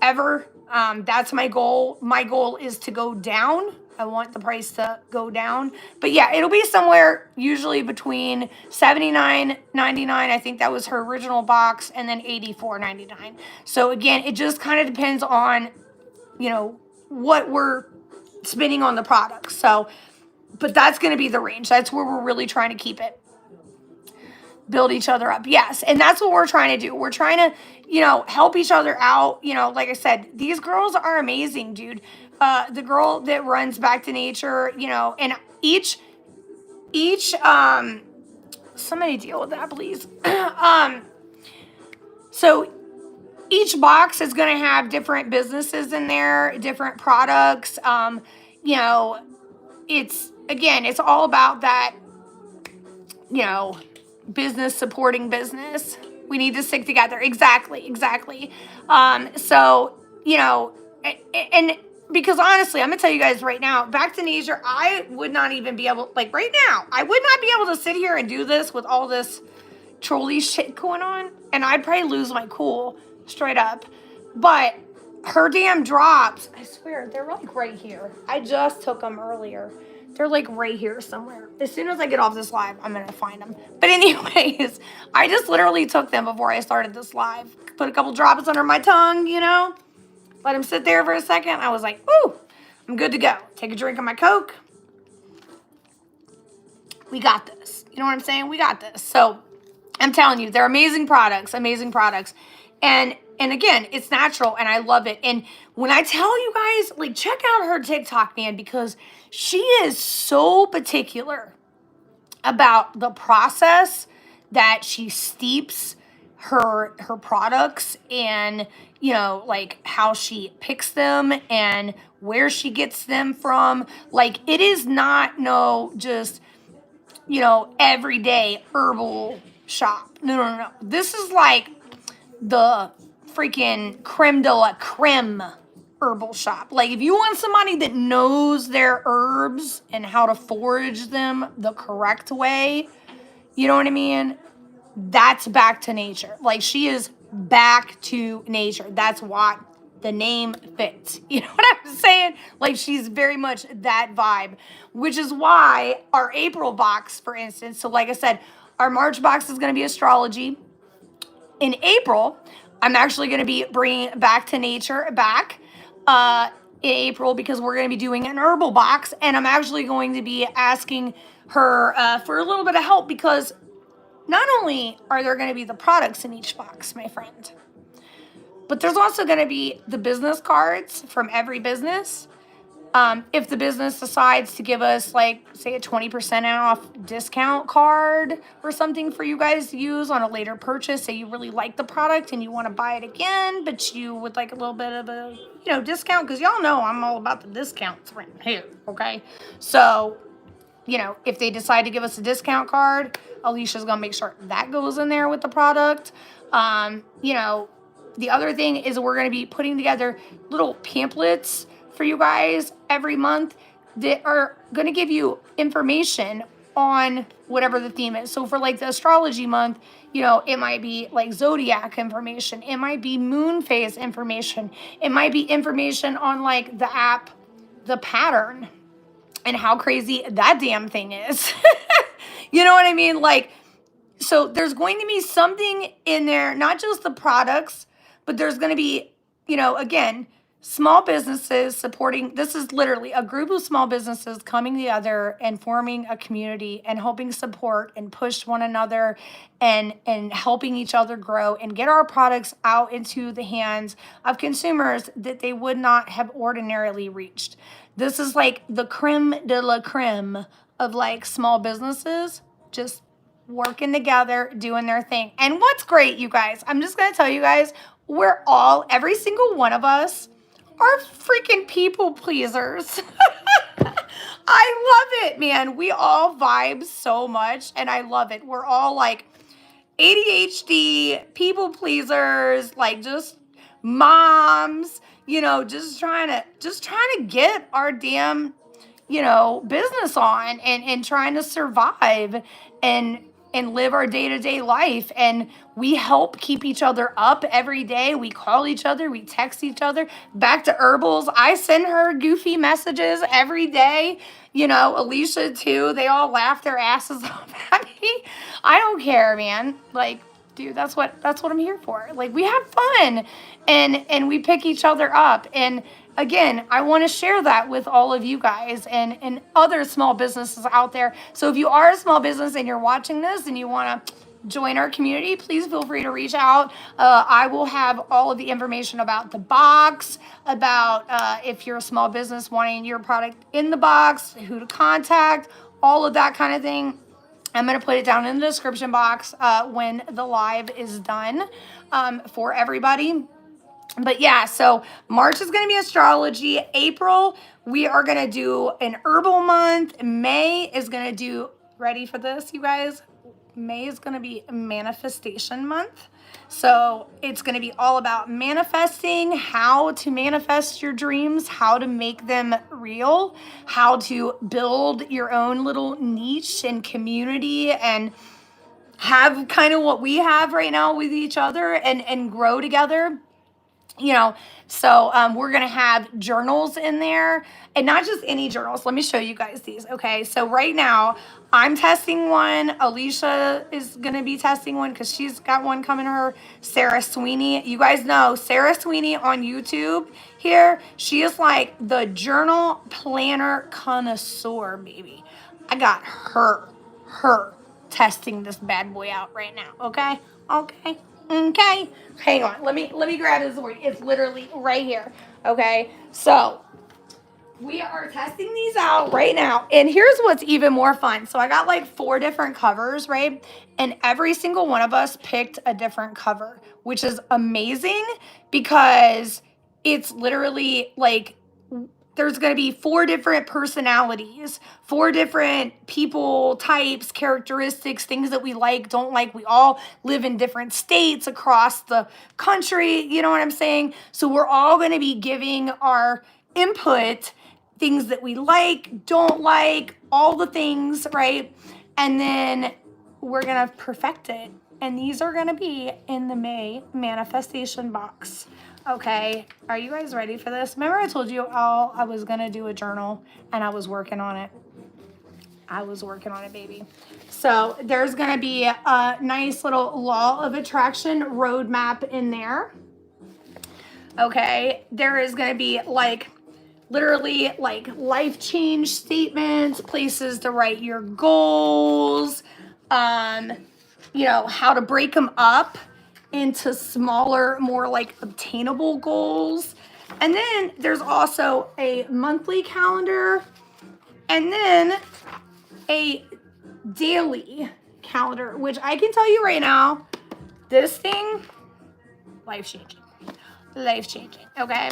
ever. That's my goal. My goal is to go down. I want the price to go down. But yeah, it'll be somewhere usually between $79.99. I think that was her original box, and then $84.99. So again, it just kind of depends on, you know, what we're spending on the products. So, but that's going to be the range. That's where we're really trying to keep it. Build each other up. Yes. And that's what we're trying to do. We're trying to, you know, help each other out. You know, like I said, these girls are amazing, dude. The girl that runs Back to Nature, you know, and each, somebody deal with that, please. So each box is going to have different businesses in there, different products. You know, it's all about that, you know, business supporting business. We need to stick together. Exactly. So, you know, and because honestly, I'm going to tell you guys right now, Back to Nature, I would not even be able, like right now, I would not be able to sit here and do this with all this trolley shit going on. And I'd probably lose my cool straight up. But her damn drops, I swear, they're like right here. I just took them earlier. They're like right here somewhere. As soon as I get off this live, I'm going to find them. But anyways, I just literally took them before I started this live. Put a couple drops under my tongue, you know. Let them sit there for a second. I was like, woo, I'm good to go. Take a drink of my Coke. We got this. You know what I'm saying? We got this. So I'm telling you, they're amazing products, amazing products. And again, it's natural and I love it. And when I tell you guys, like, check out her TikTok, man, because she is so particular about the process that she steeps her products, and like how she picks them and where she gets them from. Like, it is not no just everyday herbal shop. No, no, no, no. This is like the freaking creme de la creme herbal shop. Like, if you want somebody that knows their herbs and how to forage them the correct way, you know what I mean? That's back to nature. Like, she is back to nature. That's what the name fits. You know what I'm saying? Like, she's very much that vibe, which is why our April box, for instance, so like I said, our March box is going to be astrology. In April, I'm actually going to be bringing back to nature back in April, because we're going to be doing an herbal box, and I'm actually going to be asking her for a little bit of help, because not only are there going to be the products in each box, my friend, but there's also going to be the business cards from every business. If the business decides to give us, like, say, a 20% off discount card or something for you guys to use on a later purchase, say you really like the product and you want to buy it again, but you would like a little bit of a, discount, because y'all know I'm all about the discounts right here, okay? So, if they decide to give us a discount card, Alicia's going to make sure that goes in there with the product. The other thing is, we're going to be putting together little pamphlets for you guys every month that are going to give you information on whatever the theme is. So for, like, the astrology month, it might be like zodiac information. It might be moon phase information. It might be information on, like, the app, the pattern, and how crazy that damn thing is. You know what I mean? Like, so there's going to be something in there, not just the products, but there's going to be, again, small businesses supporting. This is literally a group of small businesses coming together and forming a community and helping support and push one another, and helping each other grow and get our products out into the hands of consumers that they would not have ordinarily reached. This is like the creme de la creme of, like, small businesses just working together, doing their thing. And what's great, you guys, I'm just going to tell you guys, every single one of us are freaking people pleasers. I love it, man. We all vibe so much, and I love it. We're all like ADHD people pleasers, like, just moms, just trying to get our damn, business on, and trying to survive and live our day-to-day life. And we help keep each other up every day. We call each other, we text each other. Back to herbals, I send her goofy messages every day. Alicia too. They all laugh their asses off at me. I don't care, man. Like, dude, that's what I'm here for. Like, we have fun, and we pick each other up. And again, I want to share that with all of you guys and other small businesses out there. So if you are a small business and you're watching this and you want to join our community, please feel free to reach out. I will have all of the information about the box, about if you're a small business wanting your product in the box, who to contact, all of that kind of thing. I'm going to put it down in the description box when the live is done for everybody. But yeah, so March is going to be astrology. April, we are going to do an herbal month. May is going to do, ready for this, you guys? May is going to be a manifestation month. So it's going to be all about manifesting, how to manifest your dreams, how to make them real, how to build your own little niche and community, and have kind of what we have right now with each other, and grow together. So we're going to have journals in there, and not just any journals. Let me show you guys these. Okay. So right now I'm testing one. Alicia is going to be testing one, because she's got one coming to her. Sarah Sweeney. You guys know Sarah Sweeney on YouTube here. She is like the journal planner connoisseur, baby. I got her. her testing this bad boy out right now. Okay? Okay? Okay? Hang on. Let me grab this for you. It's literally right here. Okay? So we are testing these out right now. And here's what's even more fun. So I got like 4 different covers, right? And every single one of us picked a different cover, which is amazing because it's literally like there's going to be 4 different personalities, 4 different people types, characteristics, things that we like, don't like. We all live in different states across the country. You know what I'm saying? So we're all going to be giving our input, things that we like, don't like, all the things, right? And then we're going to perfect it. And these are going to be in the May manifestation box. Okay, are you guys ready for this? Remember I told you I was going to do a journal and I was working on it. I was working on it, baby. So there's going to be a nice little law of attraction roadmap in there. Okay, there is going to be like literally like life change statements, places to write your goals, you know, how to break them up into smaller, more like obtainable goals. And then there's also a monthly calendar and then a daily calendar, which I can tell you right now, this thing, life-changing. Life-changing, okay?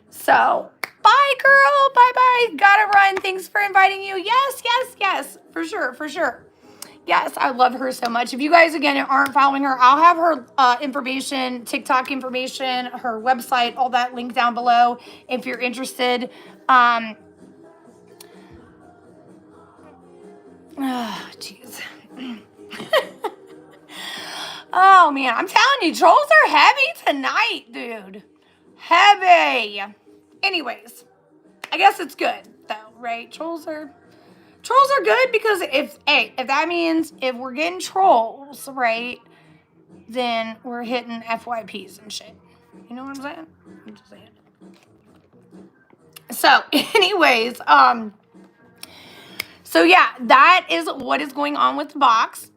So, bye, girl. Bye-bye. Gotta run. Thanks for inviting you. Yes, yes, yes. For sure, for sure. Yes, I love her so much. If you guys, again, aren't following her, I'll have her information, TikTok information, her website, all that linked down below if you're interested. Oh, jeez. Oh, man. I'm telling you, trolls are heavy tonight, dude. Heavy. Anyways, I guess it's good, though, right? Trolls are good because if that means if we're getting trolls, right, then we're hitting FYPs and shit. You know what I'm saying? I'm just saying. So, anyways, so yeah, that is what is going on with the box.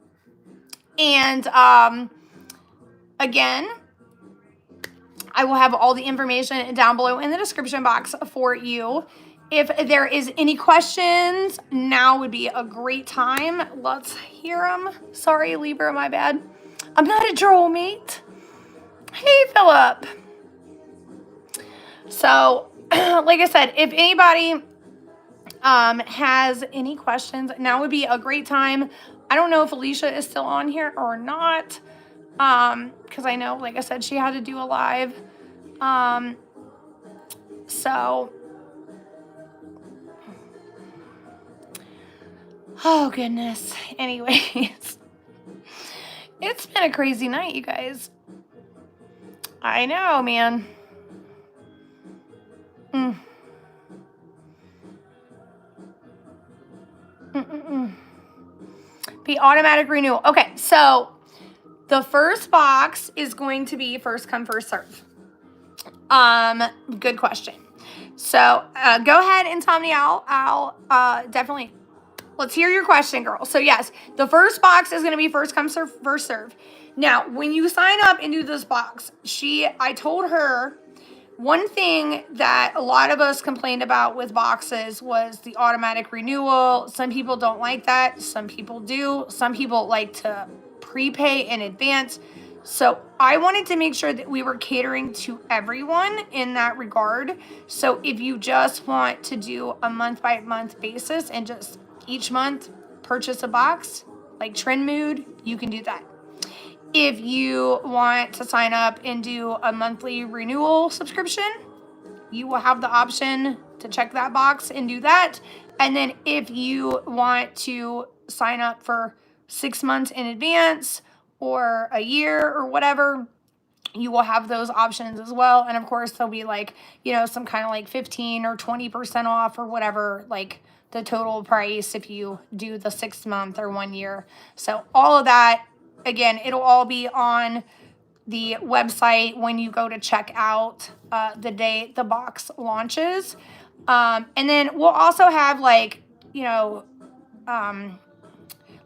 And again, I will have all the information down below in the description box for you. If there is any questions, now would be a great time. Let's hear them. Sorry, Libra, my bad. I'm not a troll, mate. Hey, Philip. So, like I said, if anybody has any questions, now would be a great time. I don't know if Alicia is still on here or not, because I know, like I said, she had to do a live. So, oh goodness. Anyways, it's been a crazy night, you guys. I know, man. Be automatic renewal. Okay, so the first box is going to be first come, first serve. Good question. So go ahead and tell me. I'll definitely. Let's hear your question, girl. So yes, the first box is going to be first come, first serve. Now, when you sign up into this box, I told her one thing that a lot of us complained about with boxes was the automatic renewal. Some people don't like that. Some people do. Some people like to prepay in advance. So I wanted to make sure that we were catering to everyone in that regard. So if you just want to do a month by month basis and just each month purchase a box, like Trend Mood, you can do that. If you want to sign up and do a monthly renewal subscription, you will have the option to check that box and do that. And then if you want to sign up for 6 months in advance or a year or whatever, you will have those options as well. And of course, there'll be like, some kind of like 15 or 20% off or whatever, like the total price if you do the 6 month or 1 year. So all of that, again, it'll all be on the website when you go to check out the day the box launches. And then we'll also have like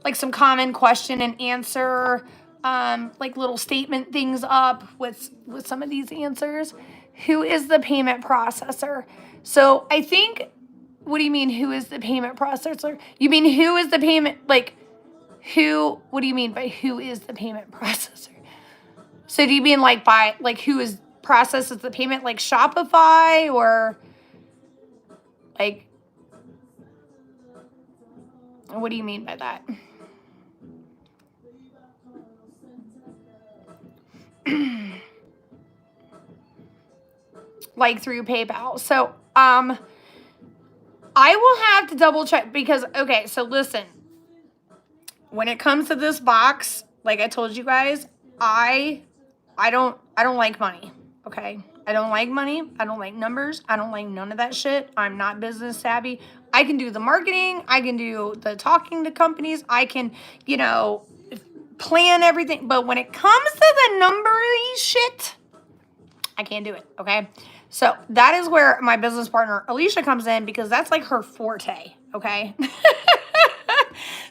like some common question and answer, like little statement things up with some of these answers. Who is the payment processor? So I think, what do you mean, who is the payment processor? You mean who is the payment, like, who, what do you mean by who is the payment processor? So do you mean like by, like, who is processes the payment, like Shopify, or like, what do you mean by that? Like through PayPal. So, I will have to double check because, okay, so listen, when it comes to this box, like I told you guys, I don't like money. Okay. I don't like money. I don't like numbers. I don't like none of that shit. I'm not business savvy. I can do the marketing. I can do the talking to companies. I can, plan everything. But when it comes to the numbery shit, I can't do it. Okay. So that is where my business partner, Alicia, comes in, because that's like her forte. Okay.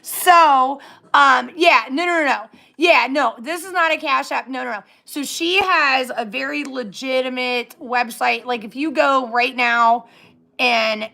So, yeah, no. Yeah, no, this is not a Cash App. No. So she has a very legitimate website. Like if you go right now and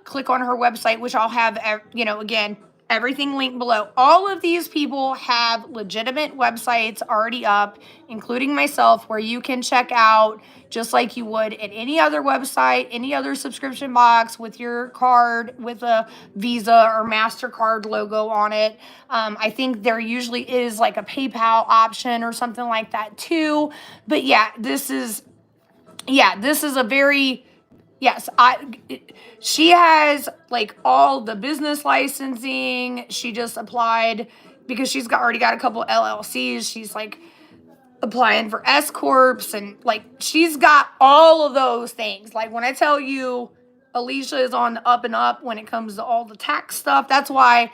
click on her website, which I'll have, again, everything linked below. All of these people have legitimate websites already up, including myself, where you can check out just like you would at any other website, any other subscription box with your card with a Visa or MasterCard logo on it. I think there usually is like a PayPal option or something like that too. But yeah, this is a very, yes, she has like all the business licensing. She just applied because she's already got a couple LLCs. She's like applying for S corps, and like she's got all of those things. Like when I tell you Alicia is on the up and up when it comes to all the tax stuff, that's why,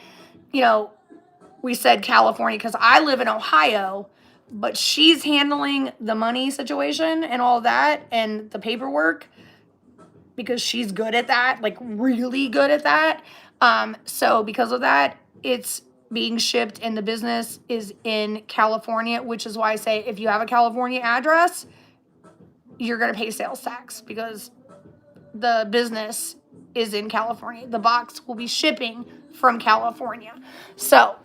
we said California, because I live in Ohio, but she's handling the money situation and all that and the paperwork because she's good at that, like really good at that. So because of that, it's being shipped and the business is in California, which is why I say if you have a California address, you're going to pay sales tax because the business is in California. The box will be shipping from California. So,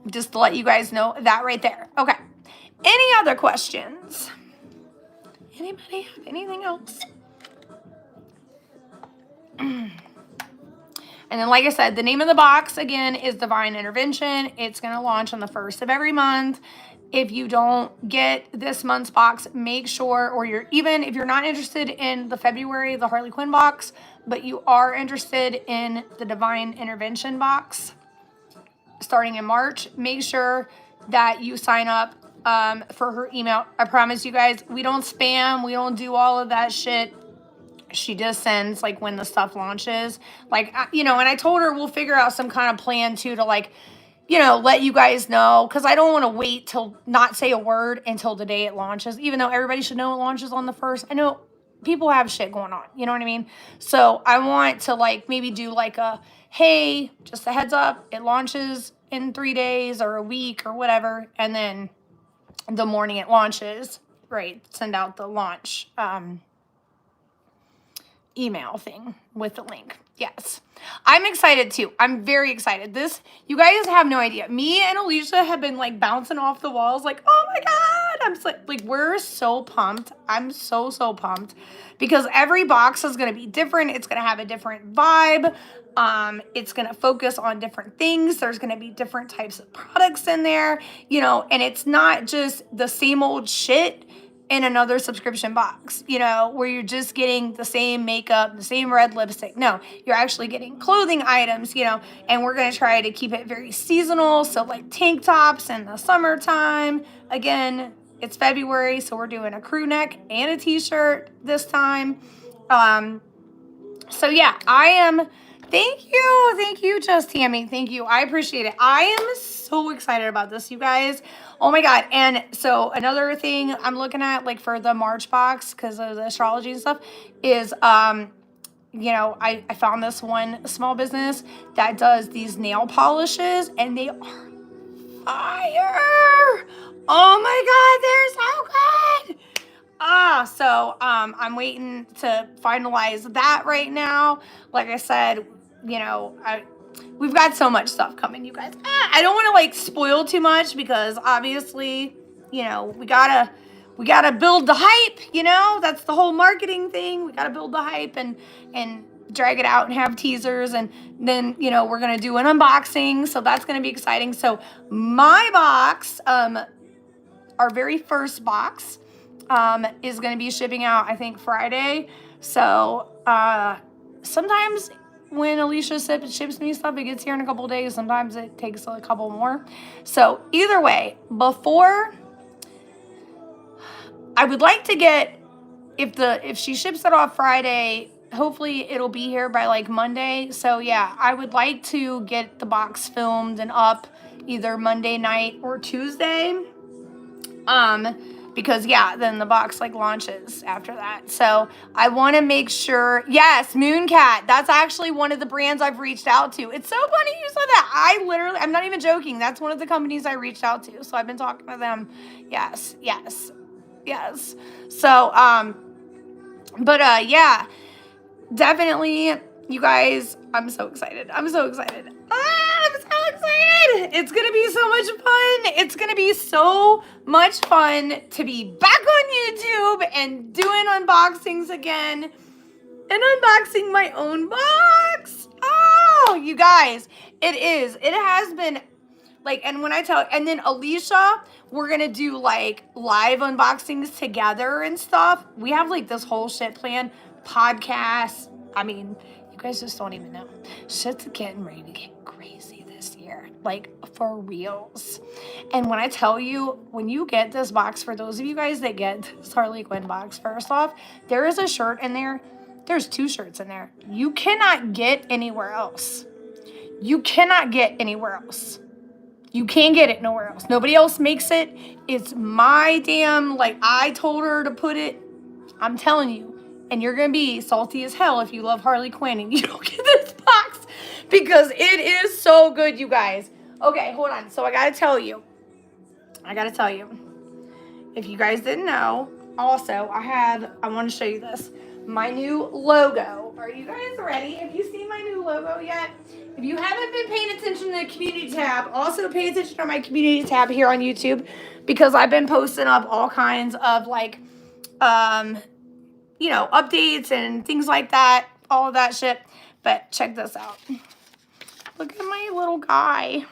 just to let you guys know that right there. Okay. Any other questions? Anybody have anything else? And then, like I said, the name of the box, again, is Divine Intervention. It's going to launch on the 1st of every month. If you don't get this month's box, make sure, or even if you're not interested in the February, the Harley Quinn box, but you are interested in the Divine Intervention box starting in March, make sure that you sign up for her email. I promise you guys, we don't spam. We don't do all of that shit. She just sends like when the stuff launches, like, and I told her we'll figure out some kind of plan too to like, let you guys know, because I don't want to wait till not say a word until the day it launches, even though everybody should know it launches on the 1st. I know people have shit going on, you know what I mean? So I want to like maybe do like a, hey, just a heads up, it launches in 3 days or a week or whatever, and then the morning it launches, right, send out the launch email thing with the link. Yes. I'm excited too. I'm very excited. You guys have no idea. Me and Alicia have been like bouncing off the walls like, oh my God. I'm so, like, we're so pumped. I'm so pumped because every box is going to be different. It's going to have a different vibe. It's going to focus on different things. There's going to be different types of products in there, and it's not just the same old shit in another subscription box, where you're just getting the same makeup, the same red lipstick. No, you're actually getting clothing items, and we're going to try to keep it very seasonal. So like tank tops in the summertime. Again, it's February, so we're doing a crew neck and a t-shirt this time. So yeah, thank you, Just Tammy. Thank you. I appreciate it. I am so excited about this, you guys. Oh my God. And so another thing I'm looking at, like for the March box, because of the astrology and stuff, is I found this one small business that does these nail polishes, and they are fire. Oh my God, they're so good. I'm waiting to finalize that right now. Like I said, we've got so much stuff coming, you guys. I don't want to like spoil too much because obviously, we gotta build the hype. That's the whole marketing thing. We gotta build the hype and drag it out and have teasers, and then we're gonna do an unboxing, so that's gonna be exciting. So my box, our very first box, is going to be shipping out, I think, Friday. So sometimes when Alicia ships me stuff, it gets here in a couple of days. Sometimes it takes a couple more. So either way, I would like to get, if she ships it off Friday, hopefully it'll be here by like Monday. So yeah, I would like to get the box filmed and up either Monday night or Tuesday. Because then the box like launches after that. So I want to make sure, yes, Mooncat, that's actually one of the brands I've reached out to. It's so funny you said that. I'm not even joking. That's one of the companies I reached out to. So I've been talking to them. Yes. So, definitely, you guys, I'm so excited. I'm so excited. It's going to be so much fun. It's going to be so much fun to be back on YouTube and doing unboxings again and unboxing my own box. Oh, you guys, it has been like, and then Alicia, we're going to do like live unboxings together and stuff. We have like this whole shit planned, podcasts. I mean, you guys just don't even know. Shit's getting ready to get crazy this year, like for reals. And when I tell you, when you get this box, for those of you guys that get this Harley Quinn box, first off, there is a shirt in there. There's 2 shirts in there. You cannot get anywhere else. You cannot get anywhere else. You can't get it nowhere else. Nobody else makes it. It's my damn, like, I told her to put it. I'm telling you. And you're going to be salty as hell if you love Harley Quinn and you don't get this box, because it is so good, you guys. Okay, hold on. So I got to tell you. If you guys didn't know, also, I want to show you this. My new logo. Are you guys ready? Have you seen my new logo yet? If you haven't been paying attention to the community tab, also pay attention to my community tab here on YouTube, because I've been posting up all kinds of like, updates and things like that, all of that shit. But check this out. Look at my little guy.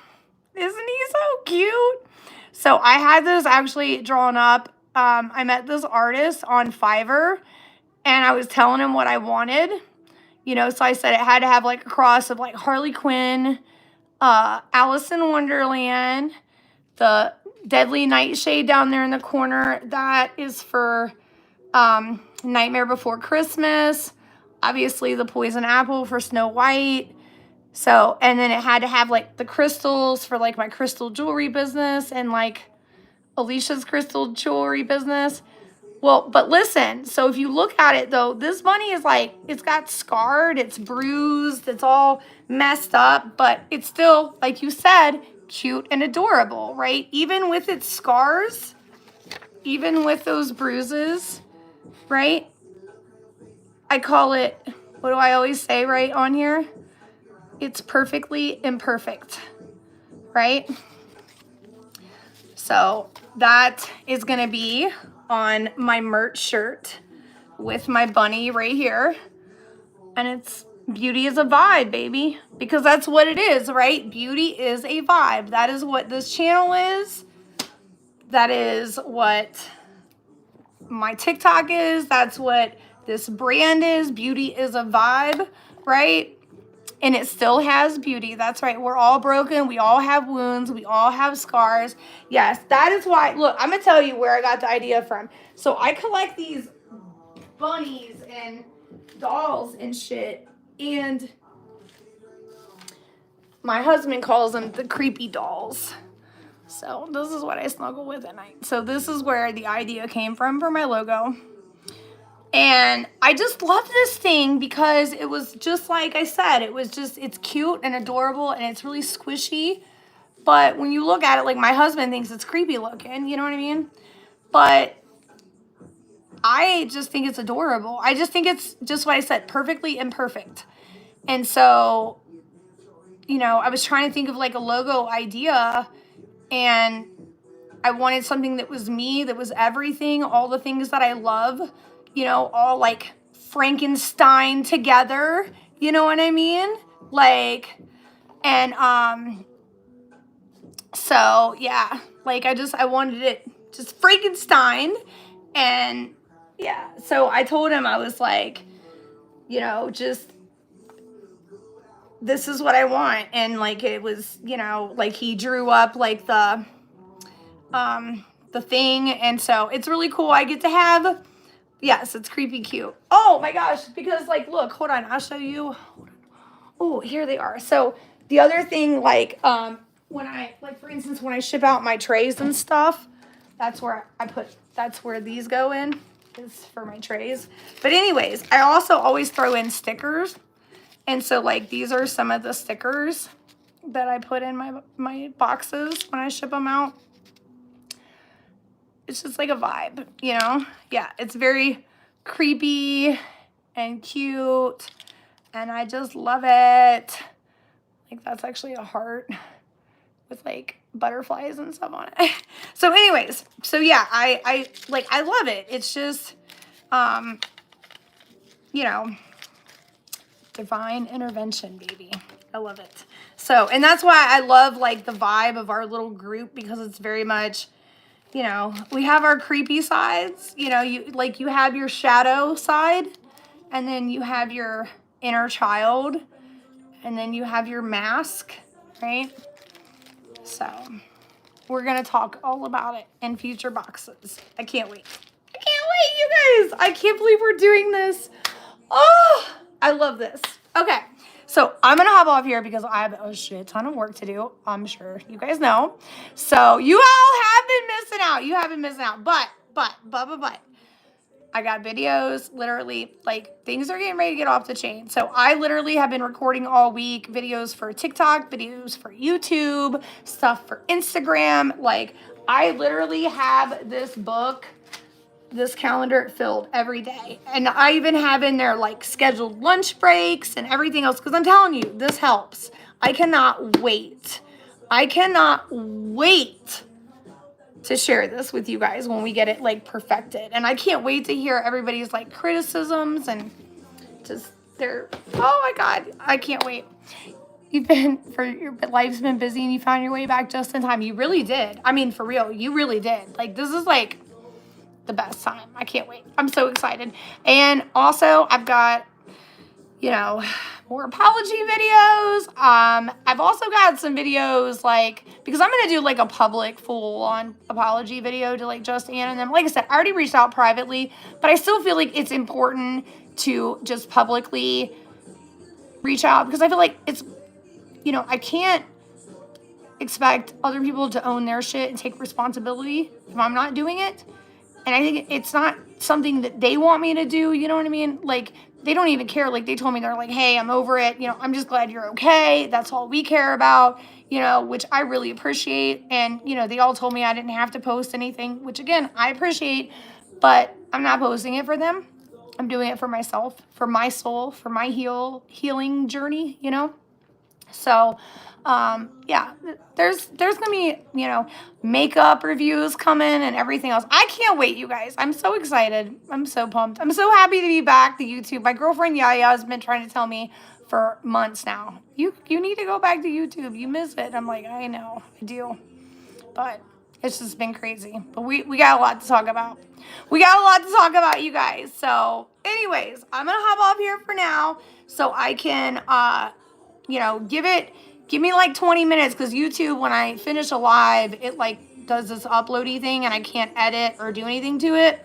Isn't he so cute? So I had this actually drawn up. I met this artist on Fiverr, and I was telling him what I wanted. So I said it had to have like a cross of like Harley Quinn, Alice in Wonderland, the Deadly Nightshade down there in the corner. That is for Nightmare Before Christmas. Obviously the Poison Apple for Snow White. So, and then it had to have like the crystals for like my crystal jewelry business and like Alicia's crystal jewelry business. Well, but listen, so if you look at it though, this bunny is like, it's got scarred, it's bruised, it's all messed up, but it's still, like you said, cute and adorable, right? Even with its scars, even with those bruises, right? I call it, what do I always say right on here? It's perfectly imperfect, right? So that is going to be on my merch shirt with my bunny right here. And it's beauty is a vibe, baby. Because that's what it is, right? Beauty is a vibe. That is what this channel is. That is what my TikTok is. That's what this brand is. Beauty is a vibe, right? And it still has beauty. That's right. We're all broken. We all have wounds. We all have scars. Yes, that is why. Look, I'm going to tell you where I got the idea from. So I collect these bunnies and dolls and shit. And my husband calls them the creepy dolls. So this is what I snuggle with at night. So this is where the idea came from for my logo. And I just love this thing because it was just like I said, it's cute and adorable and it's really squishy. But when you look at it, like my husband thinks it's creepy looking, you know what I mean? But I just think it's adorable. I just think it's just what I said, perfectly imperfect. And so, I was trying to think of like a logo idea, and I wanted something that was me, that was everything, all the things that I love, all like Frankenstein together, you know what I mean? Like, and so yeah, like I wanted it just Frankenstein. And yeah, so I told him, I was like, just this is what I want. And like it was, like he drew up like the thing, and so it's really cool. I get to have, yes, it's creepy cute. Oh my gosh, because like look, hold on, I'll show you. Oh, here they are. So the other thing, like when I, like for instance, when I ship out my trays and stuff, that's where these go in, is for my trays. But anyways, I also always throw in stickers. And so like these are some of the stickers that I put in my boxes when I ship them out. It's just like a vibe, Yeah, it's very creepy and cute, and I just love it. Like that's actually a heart with like butterflies and stuff on it. So anyways, so yeah, I love it. It's just, divine intervention, baby. I love it. So, and that's why I love like the vibe of our little group, because it's very much, we have our creepy sides, you have your shadow side, and then you have your inner child, and then you have your mask, right? So we're going to talk all about it in future boxes. I can't wait. I can't wait, you guys. I can't believe we're doing this. Oh, I love this. Okay. So I'm going to hop off here because I have a shit ton of work to do. I'm sure you guys know. So you all have been missing out. You have been missing out. But. I got videos, literally, like, things are getting ready to get off the chain. So I literally have been recording all week videos for TikTok, videos for YouTube, stuff for Instagram. Like, I literally have this book, this calendar filled every day. And I even have in there like scheduled lunch breaks and everything else, because I'm telling you, this helps. I cannot wait to share this with you guys when we get it like perfected. And I can't wait to hear everybody's like criticisms and just oh my God, I can't wait. Your life's been busy and you found your way back just in time. You really did. I mean, for real, you really did. Like, this is like the best time. I can't wait. I'm so excited. And also I've got, more apology videos. I've also got some videos like, because I'm going to do like a public full on apology video to like just Ann and them. Like I said, I already reached out privately, but I still feel like it's important to just publicly reach out, because I feel like it's, I can't expect other people to own their shit and take responsibility if I'm not doing it. And I think it's not something that they want me to do. You know what I mean? Like, they don't even care. Like, they told me, they're like, hey, I'm over it. I'm just glad you're okay. That's all we care about, which I really appreciate. And, they all told me I didn't have to post anything, which again, I appreciate, but I'm not posting it for them. I'm doing it for myself, for my soul, for my healing journey, So, yeah, there's gonna be, makeup reviews coming and everything else. I can't wait, you guys. I'm so excited. I'm so pumped. I'm so happy to be back to YouTube. My girlfriend Yaya has been trying to tell me for months now, you need to go back to YouTube. You miss it. I'm like, I know, I do. But it's just been crazy. But we got a lot to talk about. We got a lot to talk about, you guys. So anyways, I'm going to hop off here for now so I can, give me like 20 minutes, because YouTube, when I finish a live, it like does this uploady thing and I can't edit or do anything to it.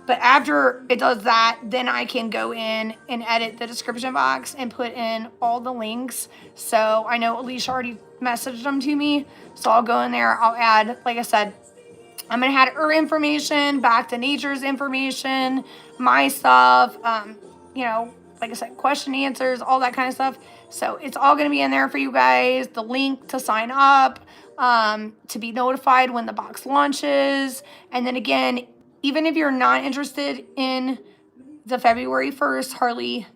But after it does that, then I can go in and edit the description box and put in all the links. So I know Alicia already messaged them to me. So I'll go in there. I'll add, like I said, I'm going to add her information, back to nature's information, my stuff, you know, like I said, question answers, all that kind of stuff. So it's all going to be in there for you guys. The link to sign up, to be notified when the box launches. And then again, even if you're not interested in the February 1st Harley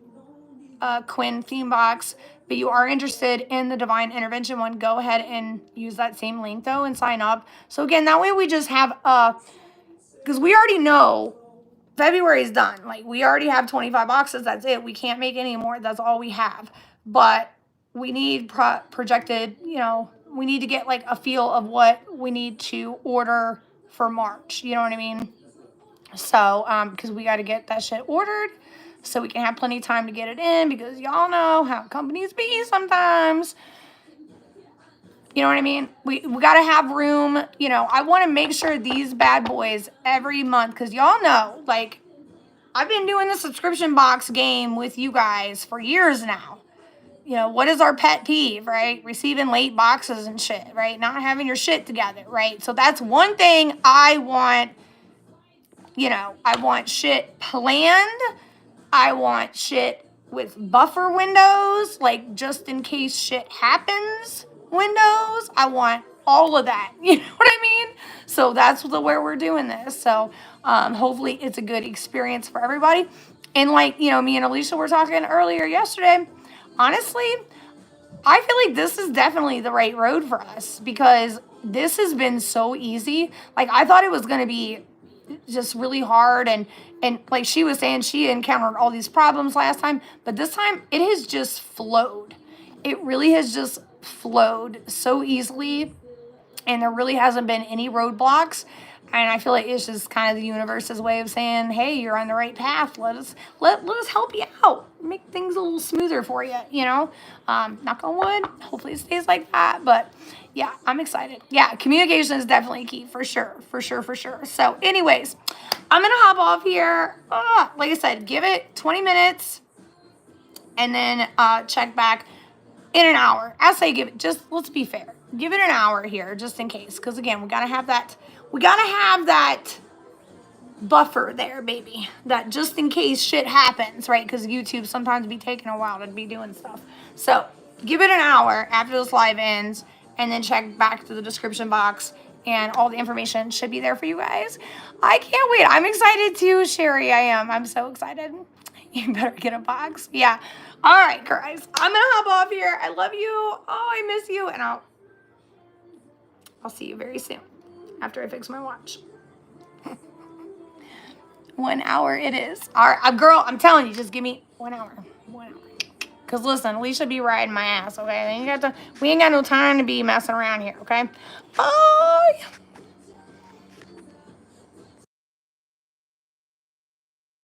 Quinn theme box, but you are interested in the divine intervention one, go ahead and use that same link though and sign up. So again, that way we just have because we already know February is done. Like, we already have 25 boxes. That's it. We can't make any more. That's all we have. But we need projected, you know, we need to get like a feel of what we need to order for March. You know what I mean? So, because we got to get that shit ordered so we can have plenty of time to get it in, because y'all know how companies be sometimes. You know what I mean? We got to have room. You know, I want to make sure these bad boys every month, because y'all know, like, I've been doing the subscription box game with you guys for years now. You know, what is our pet peeve, right? Receiving late boxes and shit, right? Not having your shit together, right? So that's one thing I want. You know, I want shit planned. I want shit with buffer windows, like just in case shit happens windows. I want all of that. You know what I mean? So that's where we're doing this. So hopefully it's a good experience for everybody. And like, you know, me and Alicia were talking earlier yesterday. Honestly, I feel like this is definitely the right road for us, because this has been so easy. Like, I thought it was going to be just really hard, and like she was saying, she encountered all these problems last time, but this time it has just flowed. It really has just flowed so easily, and there really hasn't been any roadblocks. And I feel like it's just kind of the universe's way of saying, hey, you're on the right path. Let us help you out, make things a little smoother for you, you know. Knock on wood, hopefully it stays like that. But yeah, I'm excited. Yeah, communication is definitely key, for sure. So anyways, I'm gonna hop off here. Like I said, give it 20 minutes and then check back in an hour. I say give it, just let's be fair, give it an hour here just in case, because again, we gotta have that buffer there, baby, that just in case shit happens, right? Because YouTube sometimes be taking a while to be doing stuff. So give it an hour after this live ends, and then check back to the description box, and all the information should be there for you guys. I can't wait. I'm excited too, Sherry. I am. I'm so excited. You better get a box. Yeah. All right, guys. I'm gonna hop off here. I love you. Oh, I miss you, and I'll see you very soon after I fix my watch. 1 hour it is. All right, girl, I'm telling you, just give me 1 hour. 1 hour. Because listen, Alicia be riding my ass, okay? We ain't got no time to be messing around here, okay? Bye.